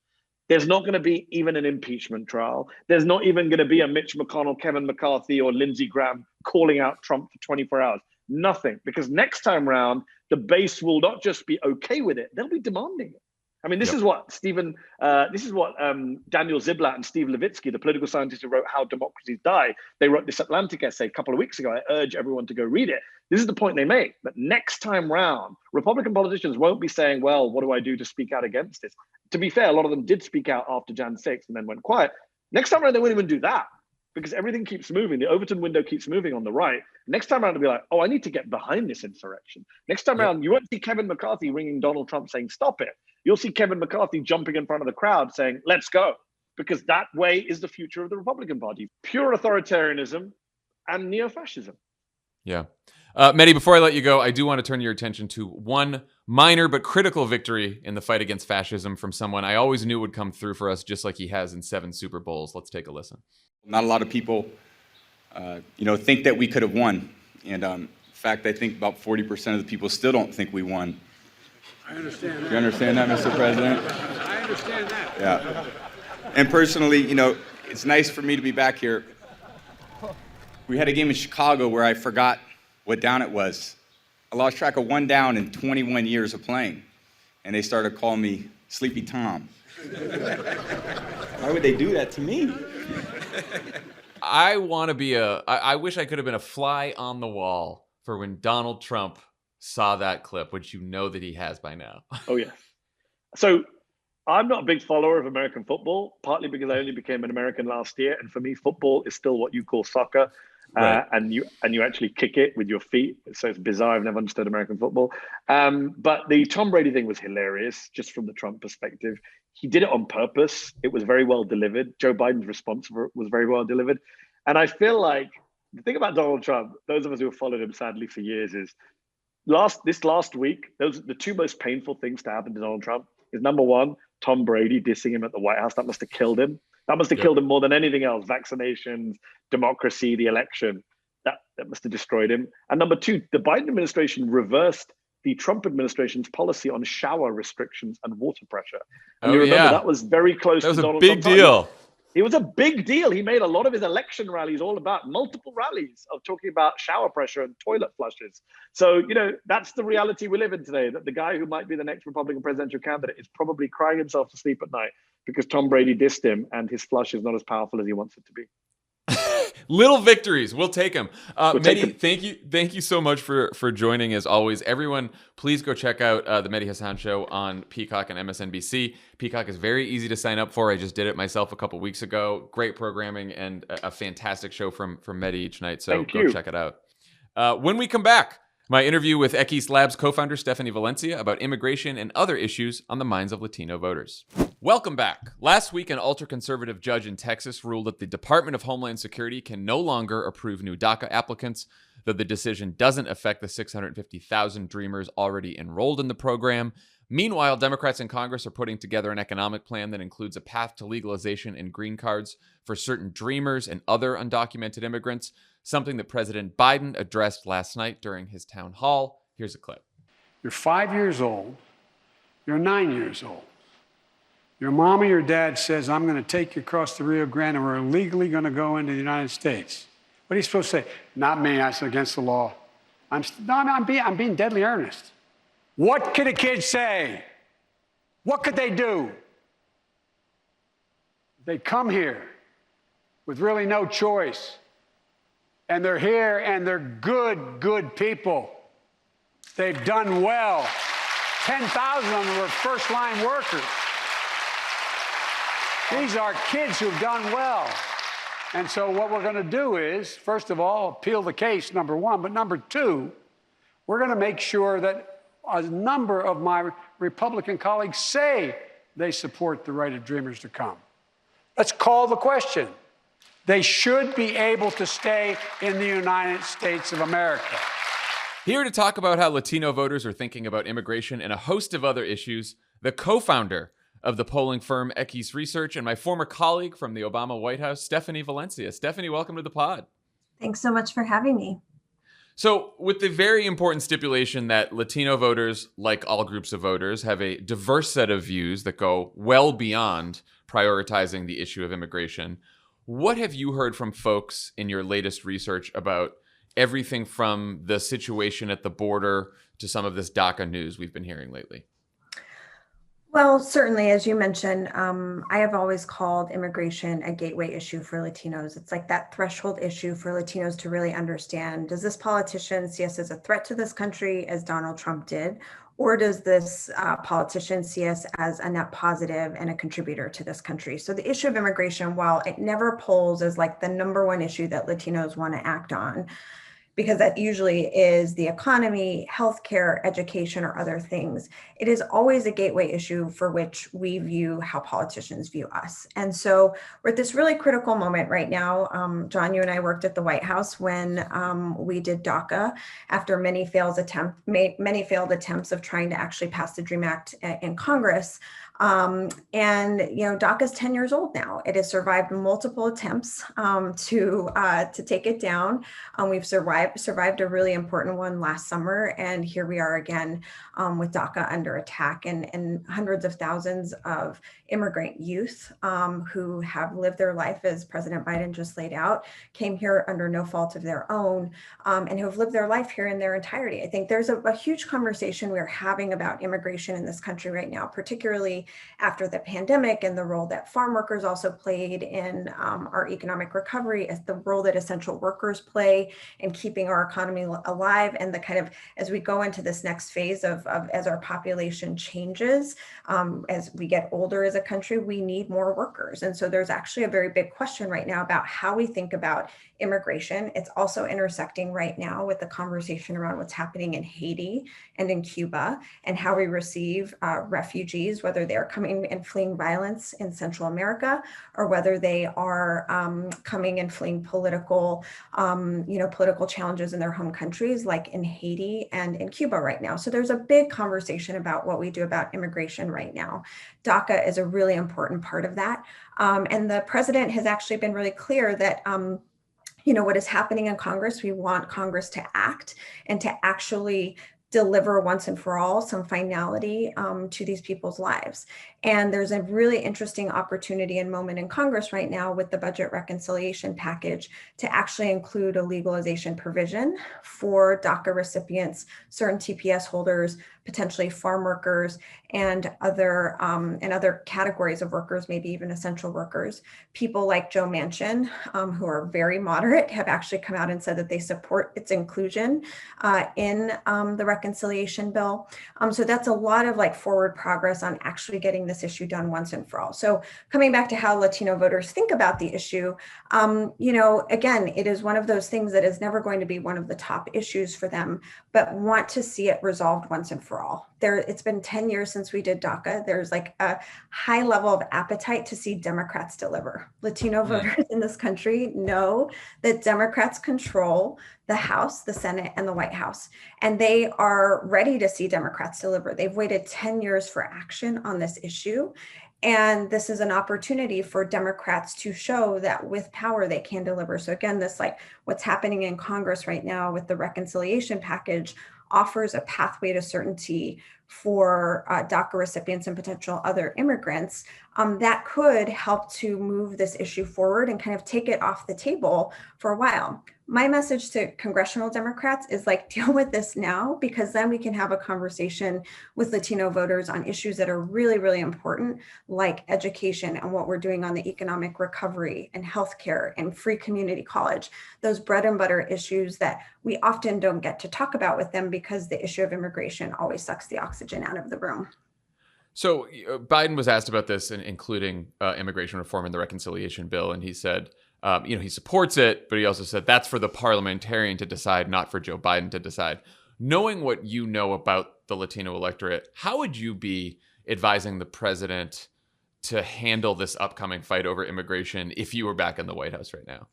there's not going to be even an impeachment trial. There's not even going to be a Mitch McConnell, Kevin McCarthy, or Lindsey Graham calling out Trump for 24 hours. Nothing, because next time round, the base will not just be okay with it, they'll be demanding it. I mean, this is what Daniel Ziblatt and Steve Levitsky, the political scientists who wrote How Democracies Die, they wrote this Atlantic essay a couple of weeks ago. I urge everyone to go read it. This is the point they make, that next time round, Republican politicians won't be saying, well, what do I do to speak out against this? To be fair, a lot of them did speak out after Jan 6th and then went quiet. Next time around, they won't even do that because everything keeps moving. The Overton window keeps moving on the right. Next time around, they'll be like, oh, I need to get behind this insurrection. Next time around, you won't see Kevin McCarthy ringing Donald Trump saying, stop it. You'll see Kevin McCarthy jumping in front of the crowd saying, let's go, because that way is the future of the Republican Party. Pure authoritarianism and neo-fascism. Yeah. Mehdi, before I let you go, I do want to turn your attention to one minor but critical victory in the fight against fascism from someone I always knew would come through for us, just like he has in 7 Super Bowls. Let's take a listen. Not a lot of people, think that we could have won. And in fact, I think about 40% of the people still don't think we won. I understand that. You understand that, Mr. President? I understand that. Yeah. And personally, it's nice for me to be back here. We had a game in Chicago where I forgot what down it was. I lost track of 1 down in 21 years of playing. And they started calling me Sleepy Tom. Why would they do that to me? I want to be I wish I could have been a fly on the wall for when Donald Trump saw that clip, which you know that he has by now. Oh, yeah. So I'm not a big follower of American football, partly because I only became an American last year. And for me, football is still what you call soccer. Right. And you actually kick it with your feet. So it's bizarre. I've never understood American football. But the Tom Brady thing was hilarious, just from the Trump perspective. He did it on purpose. It was very well delivered. Joe Biden's response was very well delivered. And I feel like the thing about Donald Trump, those of us who have followed him sadly for years, is this last week, the 2 most painful things to happen to Donald Trump is, number one, Tom Brady dissing him at the White House. That must have killed him. That must have killed him more than anything else. Vaccinations, democracy, the election. That must have destroyed him. And number two, the Biden administration reversed the Trump administration's policy on shower restrictions and water pressure. And you remember that was very close to Donald Trump. That was a big deal. It was a big deal. He made a lot of his election rallies all about multiple rallies of talking about shower pressure and toilet flushes. So, that's the reality we live in today, that the guy who might be the next Republican presidential candidate is probably crying himself to sleep at night because Tom Brady dissed him and his flush is not as powerful as he wants it to be. Little victories. We'll take them. Mehdi, thank you so much for joining as always. Everyone, please go check out the Mehdi Hasan Show on Peacock and MSNBC. Peacock is very easy to sign up for. I just did it myself a couple weeks ago. Great programming and a fantastic show from Mehdi each night. So go check it out. When we come back, my interview with Equis Labs co-founder Stephanie Valencia about immigration and other issues on the minds of Latino voters. Welcome back. Last week, an ultra-conservative judge in Texas ruled that the Department of Homeland Security can no longer approve new DACA applicants, though the decision doesn't affect the 650,000 Dreamers already enrolled in the program. Meanwhile, Democrats in Congress are putting together an economic plan that includes a path to legalization and green cards for certain Dreamers and other undocumented immigrants, something that President Biden addressed last night during his town hall. Here's a clip. You're 5 years old. You're 9 years old. Your mom or your dad says, I'm going to take you across the Rio Grande and we're illegally going to go into the United States. What are you supposed to say? Not me. That's against the law. I'm being deadly earnest. What could a kid say? What could they do? They come here with really no choice. And they're here and they're good people. They've done well. 10,000 of them were first-line workers. These are kids who've done well. And so what we're going to do is, first of all, appeal the case, number one. But number two, we're going to make sure that a number of my Republican colleagues say they support the right of Dreamers to come. Let's call the question. They should be able to stay in the United States of America. Here to talk about how Latino voters are thinking about immigration and a host of other issues, the co-founder of the polling firm Equis Research and my former colleague from the Obama White House, Stephanie Valencia. Stephanie, welcome to the pod. Thanks so much for having me. So with the very important stipulation that Latino voters, like all groups of voters, have a diverse set of views that go well beyond prioritizing the issue of immigration, what have you heard from folks in your latest research about everything from the situation at the border to some of this DACA news we've been hearing lately? Well, certainly, as you mentioned, I have always called immigration a gateway issue for Latinos. It's like that threshold issue for Latinos to really understand, does this politician see us as a threat to this country, as Donald Trump did, or does this politician see us as a net positive and a contributor to this country? So the issue of immigration, while it never polls as like the number one issue that Latinos want to act on, because that usually is the economy, healthcare, education, or other things, it is always a gateway issue for which we view how politicians view us. And so we're at this really critical moment right now. Jon, you and I worked at the White House when we did DACA after many failed attempts of trying to actually pass the DREAM Act in Congress. And DACA is 10 years old now. It has survived multiple attempts to take it down. We've survived a really important one last summer, and here we are again with DACA under attack, and hundreds of thousands of immigrant youth who have lived their life as President Biden just laid out, came here under no fault of their own, and who have lived their life here in their entirety. I think there's a huge conversation we're having about immigration in this country right now, particularly after the pandemic and the role that farm workers also played in our economic recovery, as the role that essential workers play in keeping our economy alive, and the kind of, as we go into this next phase of as our population changes, as we get older as a country, we need more workers. And so there's actually a very big question right now about how we think about immigration. It's also intersecting right now with the conversation around what's happening in Haiti and in Cuba, and how we receive refugees, whether they're coming and fleeing violence in Central America, or whether they are coming and fleeing political challenges in their home countries, like in Haiti and in Cuba right now. So there's a big conversation about what we do about immigration right now. DACA is a really important part of that. And the president has actually been really clear that what is happening in Congress, we want Congress to act and to actually deliver once and for all some finality to these people's lives. And there's a really interesting opportunity and moment in Congress right now with the budget reconciliation package to actually include a legalization provision for DACA recipients, certain TPS holders, potentially farm workers, and other categories of workers, maybe even essential workers. People like Joe Manchin, who are very moderate, have actually come out and said that they support its inclusion in the reconciliation bill. So that's a lot of forward progress on actually getting this issue done once and for all. So coming back to how Latino voters think about the issue, again, it is one of those things that is never going to be one of the top issues for them, but want to see it resolved once and for all. It's been 10 years since we did DACA. There's a high level of appetite to see Democrats deliver. Latino voters in this country know that Democrats control the House, the Senate, and the White House, and they are ready to see Democrats deliver. They've waited 10 years for action on this issue. And this is an opportunity for Democrats to show that with power, they can deliver. So again, this what's happening in Congress right now with the reconciliation package offers a pathway to certainty for DACA recipients and potential other immigrants that could help to move this issue forward and kind of take it off the table for a while. My message to congressional Democrats is deal with this now, because then we can have a conversation with Latino voters on issues that are really, really important, like education and what we're doing on the economic recovery and healthcare and free community college, those bread and butter issues that we often don't get to talk about with them because the issue of immigration always sucks the oxygen out of the room. So Biden was asked about this, including immigration reform in the reconciliation bill, and he said, he supports it, but he also said that's for the parliamentarian to decide, not for Joe Biden to decide. Knowing what you know about the Latino electorate, how would you be advising the president to handle this upcoming fight over immigration if you were back in the White House right now?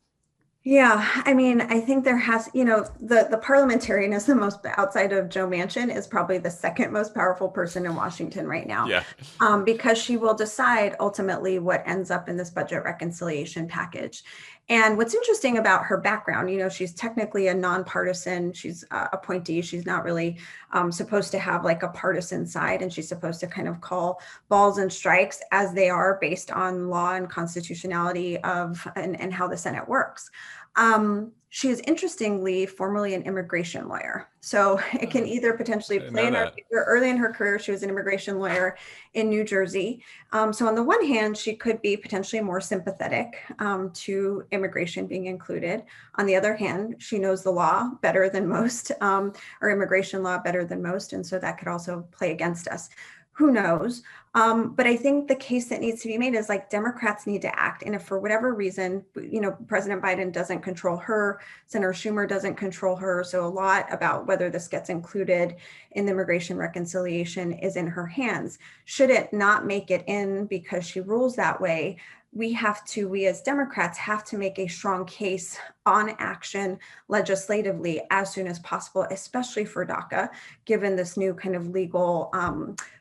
Yeah, I mean, I think there has, the parliamentarian is the most, outside of Joe Manchin, is probably the second most powerful person in Washington right now. Yeah. Because she will decide ultimately what ends up in this budget reconciliation package. And what's interesting about her background, she's technically a nonpartisan, she's appointee, she's not really supposed to have a partisan side, and she's supposed to kind of call balls and strikes as they are based on law and constitutionality and how the Senate works. She is interestingly formerly an immigration lawyer. So it can either potentially play in her favor. Early in her career, she was an immigration lawyer in New Jersey. So on the one hand, she could be potentially more sympathetic to immigration being included. On the other hand, she knows the law better than most, or immigration law better than most. And so that could also play against us. Who knows? But I think the case that needs to be made is like Democrats need to act. And if for whatever reason, President Biden doesn't control her, Senator Schumer doesn't control her. So a lot about whether this gets included in the immigration reconciliation is in her hands. Should it not make it in because she rules that way, we as Democrats have to make a strong case on action legislatively as soon as possible, especially for DACA, given this new kind of legal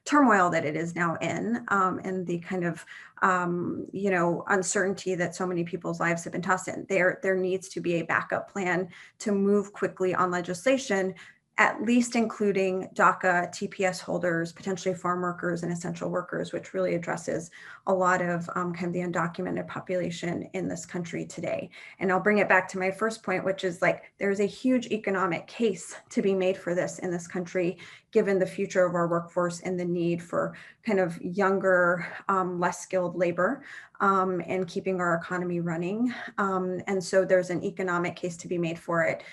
turmoil that it is now in, and the kind of uncertainty that so many people's lives have been tossed in. There needs to be a backup plan to move quickly on legislation, at least including DACA, TPS holders, potentially farm workers and essential workers, which really addresses a lot of kind of the undocumented population in this country today. And I'll bring it back to my first point, which is like, there's a huge economic case to be made for this in this country, given the future of our workforce and the need for kind of younger, less skilled labor, and keeping our economy running. And so there's an economic case to be made for it.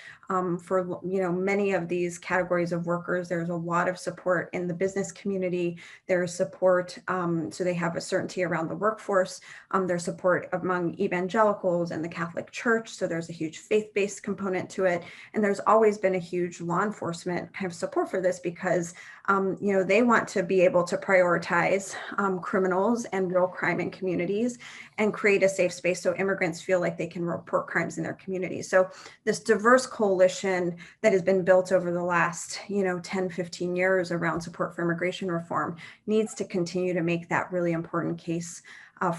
For many of these categories of workers, there's a lot of support in the business community. There's support, so they have a certainty around the workforce. There's support among evangelicals and the Catholic Church. So there's a huge faith-based component to it. And there's always been a huge law enforcement kind of support for this because they want to be able to prioritize criminals and real crime in communities and create a safe space so immigrants feel like they can report crimes in their communities. So this diverse coalition that has been built over the last 10, 15 years around support for immigration reform needs to continue to make that really important case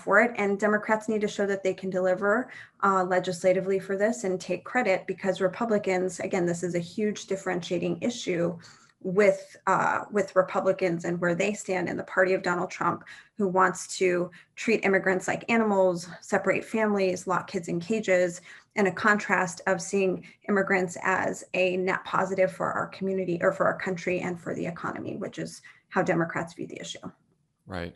for it. And Democrats need to show that they can deliver legislatively for this and take credit, because Republicans, again, this is a huge differentiating issue with Republicans and where they stand in the party of Donald Trump, who wants to treat immigrants like animals, separate families, lock kids in cages, and a contrast of seeing immigrants as a net positive for our community or for our country and for the economy, which is how Democrats view the issue. Right.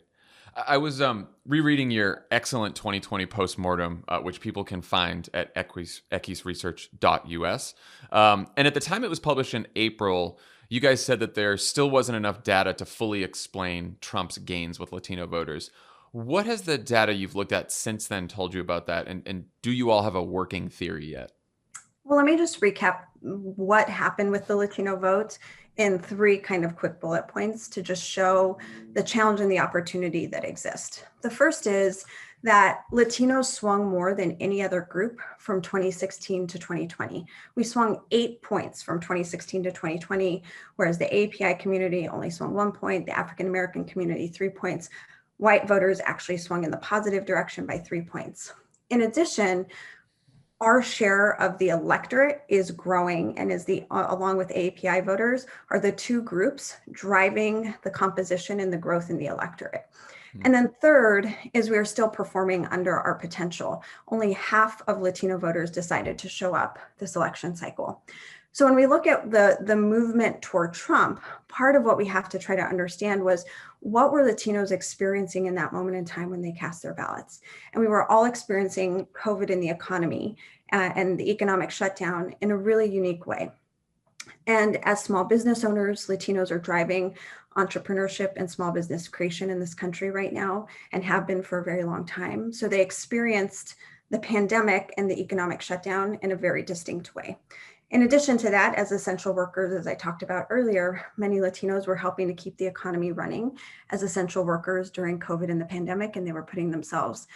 I was rereading your excellent 2020 postmortem, which people can find at equisresearch.us. And at the time it was published in April, you guys said that there still wasn't enough data to fully explain Trump's gains with Latino voters. What has the data you've looked at since then told you about that? And do you all have a working theory yet? Well, let me just recap what happened with the Latino vote in 3 kind of quick bullet points to just show the challenge and the opportunity that exist. The first is that Latinos swung more than any other group from 2016 to 2020. We swung 8 points from 2016 to 2020, whereas the API community only swung 1 point, the African American community 3 points. White voters actually swung in the positive direction by 3 points. In addition, our share of the electorate is growing, and is along with API voters, are the 2 groups driving the composition and the growth in the electorate. And then third is we're still performing under our potential. Only half of Latino voters decided to show up this election cycle. So when we look at the movement toward Trump, part of what we have to try to understand was, what were Latinos experiencing in that moment in time when they cast their ballots? And we were all experiencing COVID in the economy and the economic shutdown in a really unique way. And as small business owners, Latinos are driving entrepreneurship and small business creation in this country right now, and have been for a very long time. So they experienced the pandemic and the economic shutdown in a very distinct way. In addition to that, as essential workers, as I talked about earlier, many Latinos were helping to keep the economy running as essential workers during COVID and the pandemic, and they were putting themselves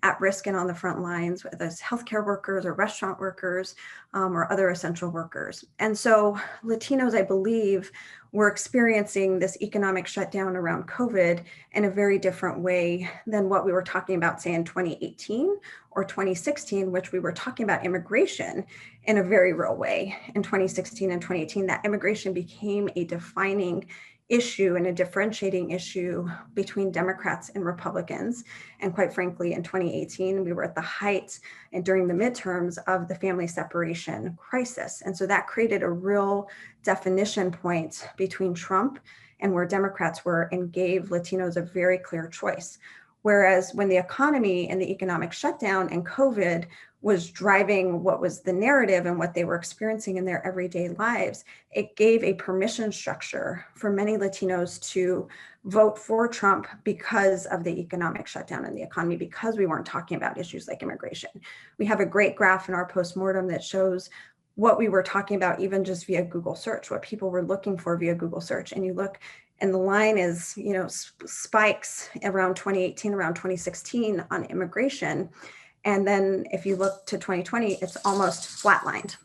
at risk and on the front lines, whether it's healthcare workers or restaurant workers or other essential workers. And so Latinos, I believe, were experiencing this economic shutdown around COVID in a very different way than what we were talking about, say, in 2018 or 2016, which we were talking about immigration in a very real way. In 2016 and 2018, that immigration became a defining issue and a differentiating issue between Democrats and Republicans. And quite frankly, in 2018, we were at the height and during the midterms of the family separation crisis. And so that created a real definition point between Trump and where Democrats were, and gave Latinos a very clear choice. Whereas when the economy and the economic shutdown and COVID was driving what was the narrative and what they were experiencing in their everyday lives, it gave a permission structure for many Latinos to vote for Trump because of the economic shutdown and the economy, because we weren't talking about issues like immigration. We have a great graph in our postmortem that shows what we were talking about, even just via Google search, what people were looking for via Google search. And you look, and the line is, spikes around 2018, around 2016 on immigration. And then if you look to 2020, it's almost flatlined.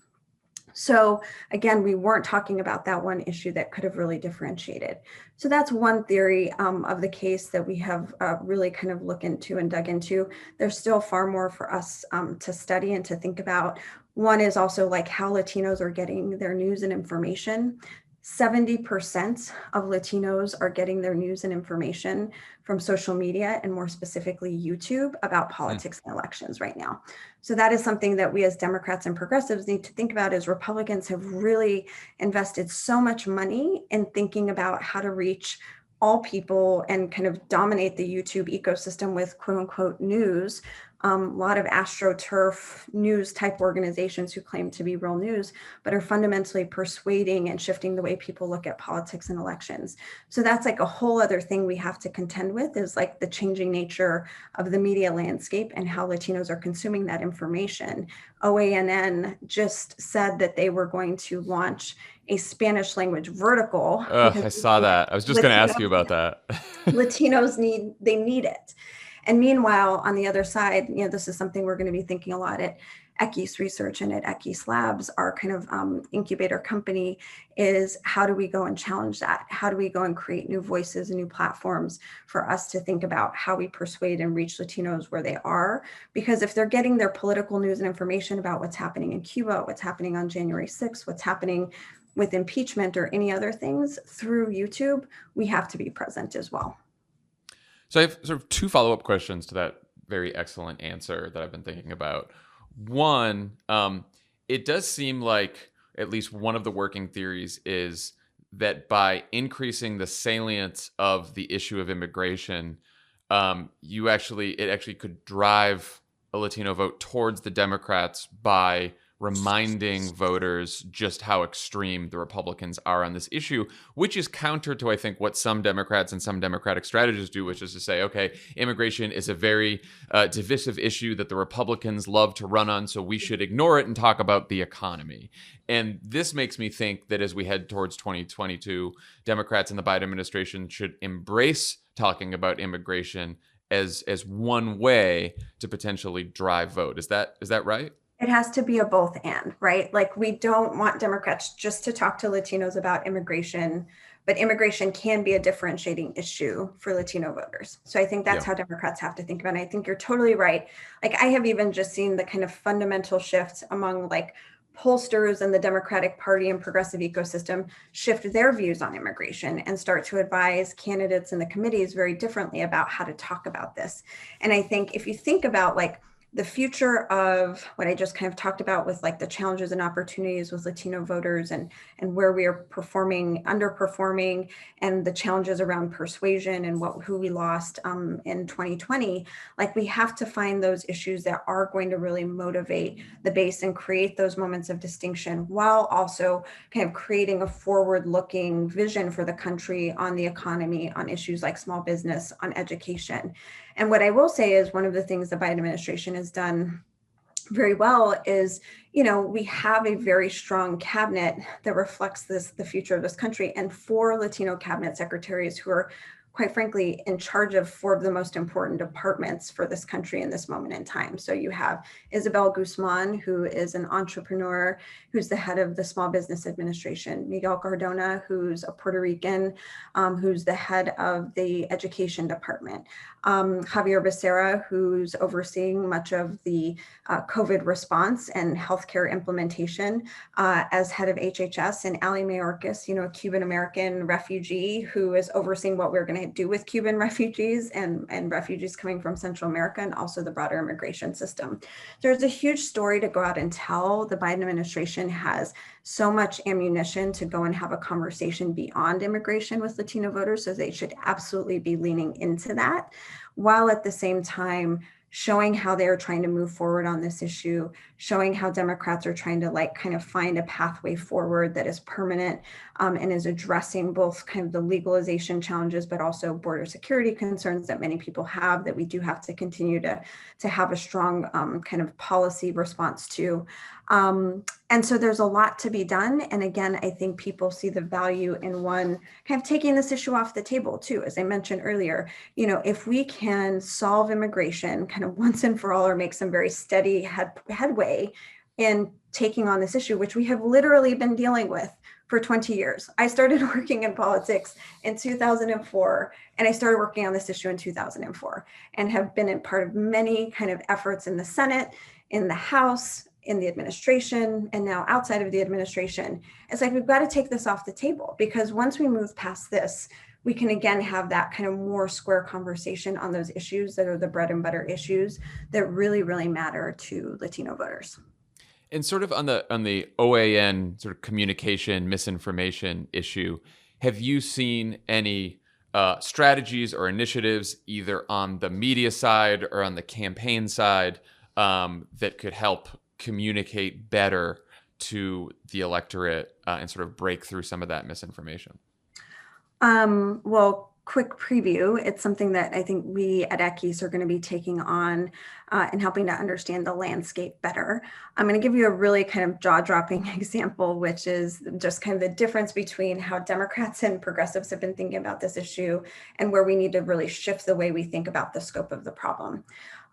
So again, we weren't talking about that one issue that could have really differentiated. So that's one theory of the case that we have really kind of looked into and dug into. There's still far more for us to study and to think about. One is also like how Latinos are getting their news and information. 70% of Latinos are getting their news and information from social media, and more specifically YouTube, about politics and elections right now. So that is something that we as Democrats and progressives need to think about, as Republicans have really invested so much money in thinking about how to reach all people and kind of dominate the YouTube ecosystem with quote unquote news. A lot of AstroTurf news type organizations who claim to be real news, but are fundamentally persuading and shifting the way people look at politics and elections. So that's like a whole other thing we have to contend with, is like the changing nature of the media landscape and how Latinos are consuming that information. OANN just said that they were going to launch a Spanish language vertical. I saw that. I was just going to ask you about that. Latinos need it. And meanwhile, on the other side, this is something we're going to be thinking a lot at Equis Research and at Equis Labs, our kind of incubator company, is how do we go and challenge that? How do we go and create new voices and new platforms for us to think about how we persuade and reach Latinos where they are? Because if they're getting their political news and information about what's happening in Cuba, what's happening on January 6th, what's happening with impeachment or any other things through YouTube, we have to be present as well. So I have sort of two follow-up questions to that very excellent answer that I've been thinking about. One, it does seem like at least one of the working theories is that by increasing the salience of the issue of immigration, it actually could drive a Latino vote towards the Democrats by reminding voters just how extreme the Republicans are on this issue, which is counter to, I think, what some Democrats and some Democratic strategists do, which is to say, okay, immigration is a very divisive issue that the Republicans love to run on, so we should ignore it and talk about the economy. And this makes me think that as we head towards 2022, Democrats and the Biden administration should embrace talking about immigration as one way to potentially drive vote. Is that right? It has to be a both and, right? Like, we don't want Democrats just to talk to Latinos about immigration, but immigration can be a differentiating issue for Latino voters. So I think that's how Democrats have to think about it. I think you're totally right. Like, I have even just seen the kind of fundamental shift among like pollsters in the Democratic Party and progressive ecosystem shift their views on immigration and start to advise candidates in the committees very differently about how to talk about this. And I think if you think about like the future of what I just kind of talked about with like the challenges and opportunities with Latino voters and where we are underperforming, and the challenges around persuasion and who we lost in 2020, like we have to find those issues that are going to really motivate the base and create those moments of distinction, while also kind of creating a forward-looking vision for the country on the economy, on issues like small business, on education. And what I will say is one of the things the Biden administration has done very well is, we have a very strong cabinet that reflects the future of this country, and 4 Latino cabinet secretaries who are quite frankly, in charge of 4 of the most important departments for this country in this moment in time. So you have Isabel Guzman, who is an entrepreneur, who's the head of the Small Business Administration, Miguel Cardona, who's a Puerto Rican, who's the head of the Education Department, Javier Becerra, who's overseeing much of the COVID response and healthcare implementation as head of HHS, and Ali Mayorkas, a Cuban-American refugee who is overseeing what we're going to do with Cuban refugees and refugees coming from Central America, and also the broader immigration system. There's a huge story to go out and tell. The Biden administration has so much ammunition to go and have a conversation beyond immigration with Latino voters, so they should absolutely be leaning into that, while at the same time showing how they are trying to move forward on this issue, showing how Democrats are trying to kind of find a pathway forward that is permanent and is addressing both kind of the legalization challenges, but also border security concerns that many people have, that we do have to continue to have a strong kind of policy response to. And so there's a lot to be done. And again, I think people see the value in one kind of taking this issue off the table too. As I mentioned earlier, if we can solve immigration kind of once and for all, or make some very steady headway in taking on this issue, which we have literally been dealing with for 20 years. I started working in politics in 2004, and I started working on this issue in 2004, and have been a part of many kind of efforts in the Senate, in the House, in the administration, and now outside of the administration. It's like, we've got to take this off the table, because once we move past this, we can again have that kind of more square conversation on those issues that are the bread and butter issues that really, really matter to Latino voters. And sort of on the OAN sort of communication misinformation issue, have you seen any strategies or initiatives either on the media side or on the campaign side that could help communicate better to the electorate and sort of break through some of that misinformation? Well, quick preview. It's something that I think we at Equis are going to be taking on and helping to understand the landscape better. I'm going to give you a really kind of jaw-dropping example, which is just kind of the difference between how Democrats and progressives have been thinking about this issue and where we need to really shift the way we think about the scope of the problem.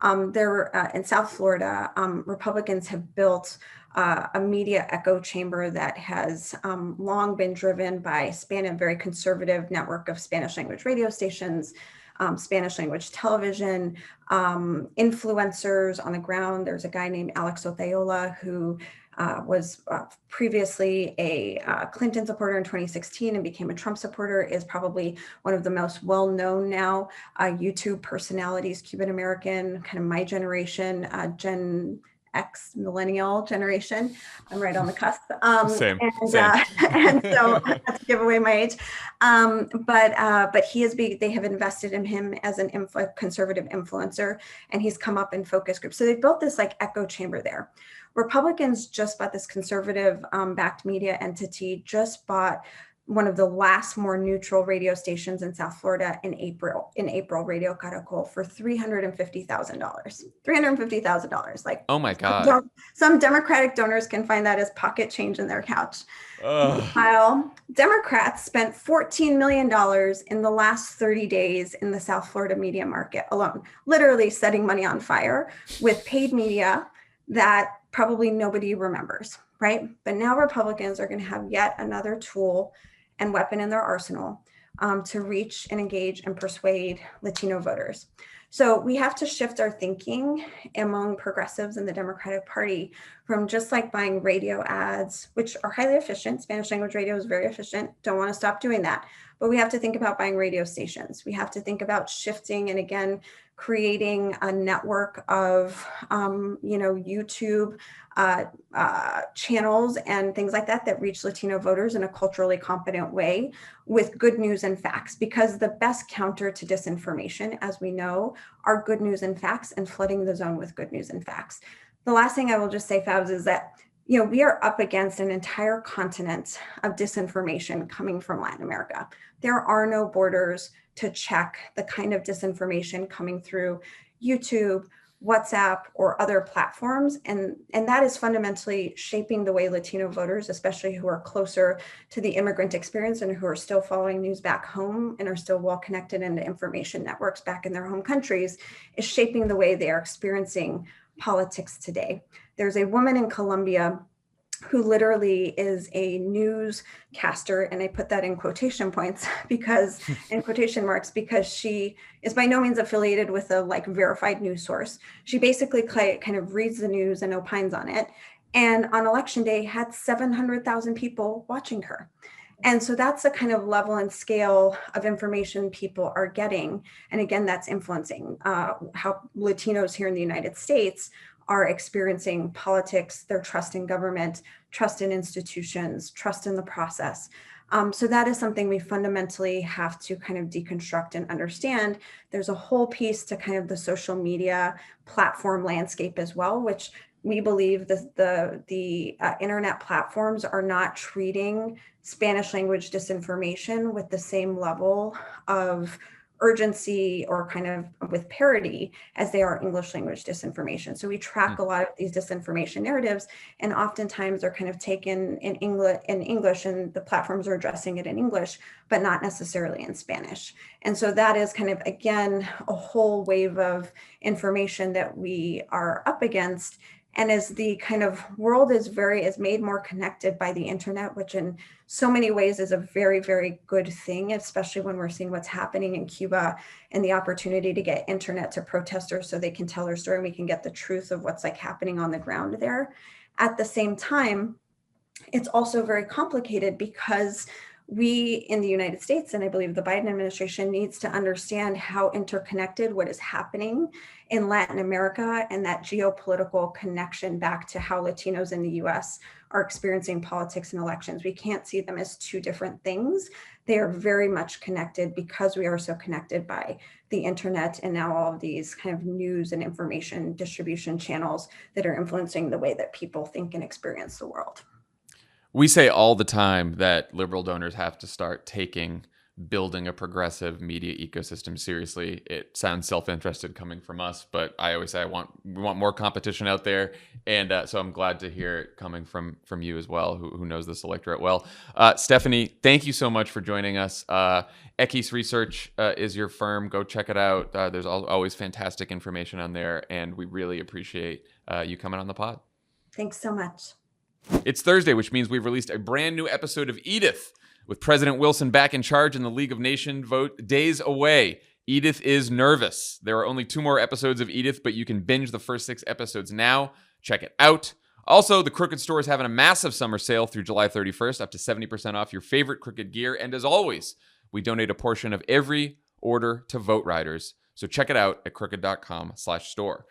In South Florida, Republicans have built a media echo chamber that has long been driven by a very conservative network of Spanish language radio stations, Spanish language television, influencers on the ground. There's a guy named Alex Oteola who was previously a Clinton supporter in 2016 and became a Trump supporter, is probably one of the most well-known now YouTube personalities, Cuban-American, kind of my generation, Gen X millennial generation. I'm right on the cusp. Same. And so not to give away my age. But they have invested in him as an conservative influencer, and he's come up in focus groups. So they've built this echo chamber there. Republicans just bought this conservative backed media entity, just bought one of the last more neutral radio stations in South Florida in April, Radio Caracol, for $350,000. $350,000. Oh my God. Some Democratic donors can find that as pocket change in their couch. While Democrats spent $14 million in the last 30 days in the South Florida media market alone, literally setting money on fire with paid media that probably nobody remembers, right? But now Republicans are going to have yet another tool and weapon in their arsenal to reach and engage and persuade Latino voters. So we have to shift our thinking among progressives in the Democratic Party from just buying radio ads, which are highly efficient. Spanish language radio is very efficient. Don't want to stop doing that. But we have to think about buying radio stations. We have to think about shifting and again, creating a network of, YouTube channels and things like that reach Latino voters in a culturally competent way with good news and facts, because the best counter to disinformation, as we know, are good news and facts, and flooding the zone with good news and facts. The last thing I will just say, Fabs, is that we are up against an entire continent of disinformation coming from Latin America. There are no borders to check the kind of disinformation coming through YouTube, WhatsApp, or other platforms. And that is fundamentally shaping the way Latino voters, especially who are closer to the immigrant experience and who are still following news back home and are still well connected into information networks back in their home countries, is shaping the way they are experiencing politics today. There's a woman in Colombia who literally is a newscaster, and I put that in quotation points because in quotation marks, because she is by no means affiliated with a verified news source. She basically kind of reads the news and opines on it, and on election day had 700,000 people watching her. And so that's the kind of level and scale of information people are getting. And again, that's influencing how Latinos here in the United States are experiencing politics, their trust in government, trust in institutions, trust in the process. So that is something we fundamentally have to kind of deconstruct and understand. There's a whole piece to kind of the social media platform landscape as well, which we believe the internet platforms are not treating Spanish language disinformation with the same level of urgency or kind of with parity as they are English language disinformation. So we track a lot of these disinformation narratives, and oftentimes they're kind of taken in English, and the platforms are addressing it in English, but not necessarily in Spanish. And so that is kind of, again, a whole wave of information that we are up against. And as the kind of world is made more connected by the internet, which in so many ways is a very, very good thing, especially when we're seeing what's happening in Cuba and the opportunity to get internet to protesters so they can tell their story and we can get the truth of what's happening on the ground there. At the same time, it's also very complicated because we in the United States, and I believe the Biden administration, needs to understand how interconnected what is happening in Latin America and that geopolitical connection back to how Latinos in the US are experiencing politics and elections. We can't see them as two different things. They are very much connected because we are so connected by the internet and now all of these kind of news and information distribution channels that are influencing the way that people think and experience the world. We say all the time that liberal donors have to start taking building a progressive media ecosystem seriously. It sounds self-interested coming from us, but I always say we want more competition out there, and so I'm glad to hear it coming from you as well, who knows this electorate well. Stephanie, thank you so much for joining us. Equis Research is your firm. Go check it out. There's always fantastic information on there, and we really appreciate you coming on the pod. Thanks so much. It's Thursday, which means we've released a brand new episode of Edith. With President Wilson back in charge and the League of Nations vote days away, Edith is nervous. There are only 2 more episodes of Edith, but you can binge the first 6 episodes now. Check it out. Also, the Crooked Store is having a massive summer sale through July 31st, up to 70% off your favorite Crooked gear. And as always, we donate a portion of every order to Vote Riders. So check it out at crooked.com/store.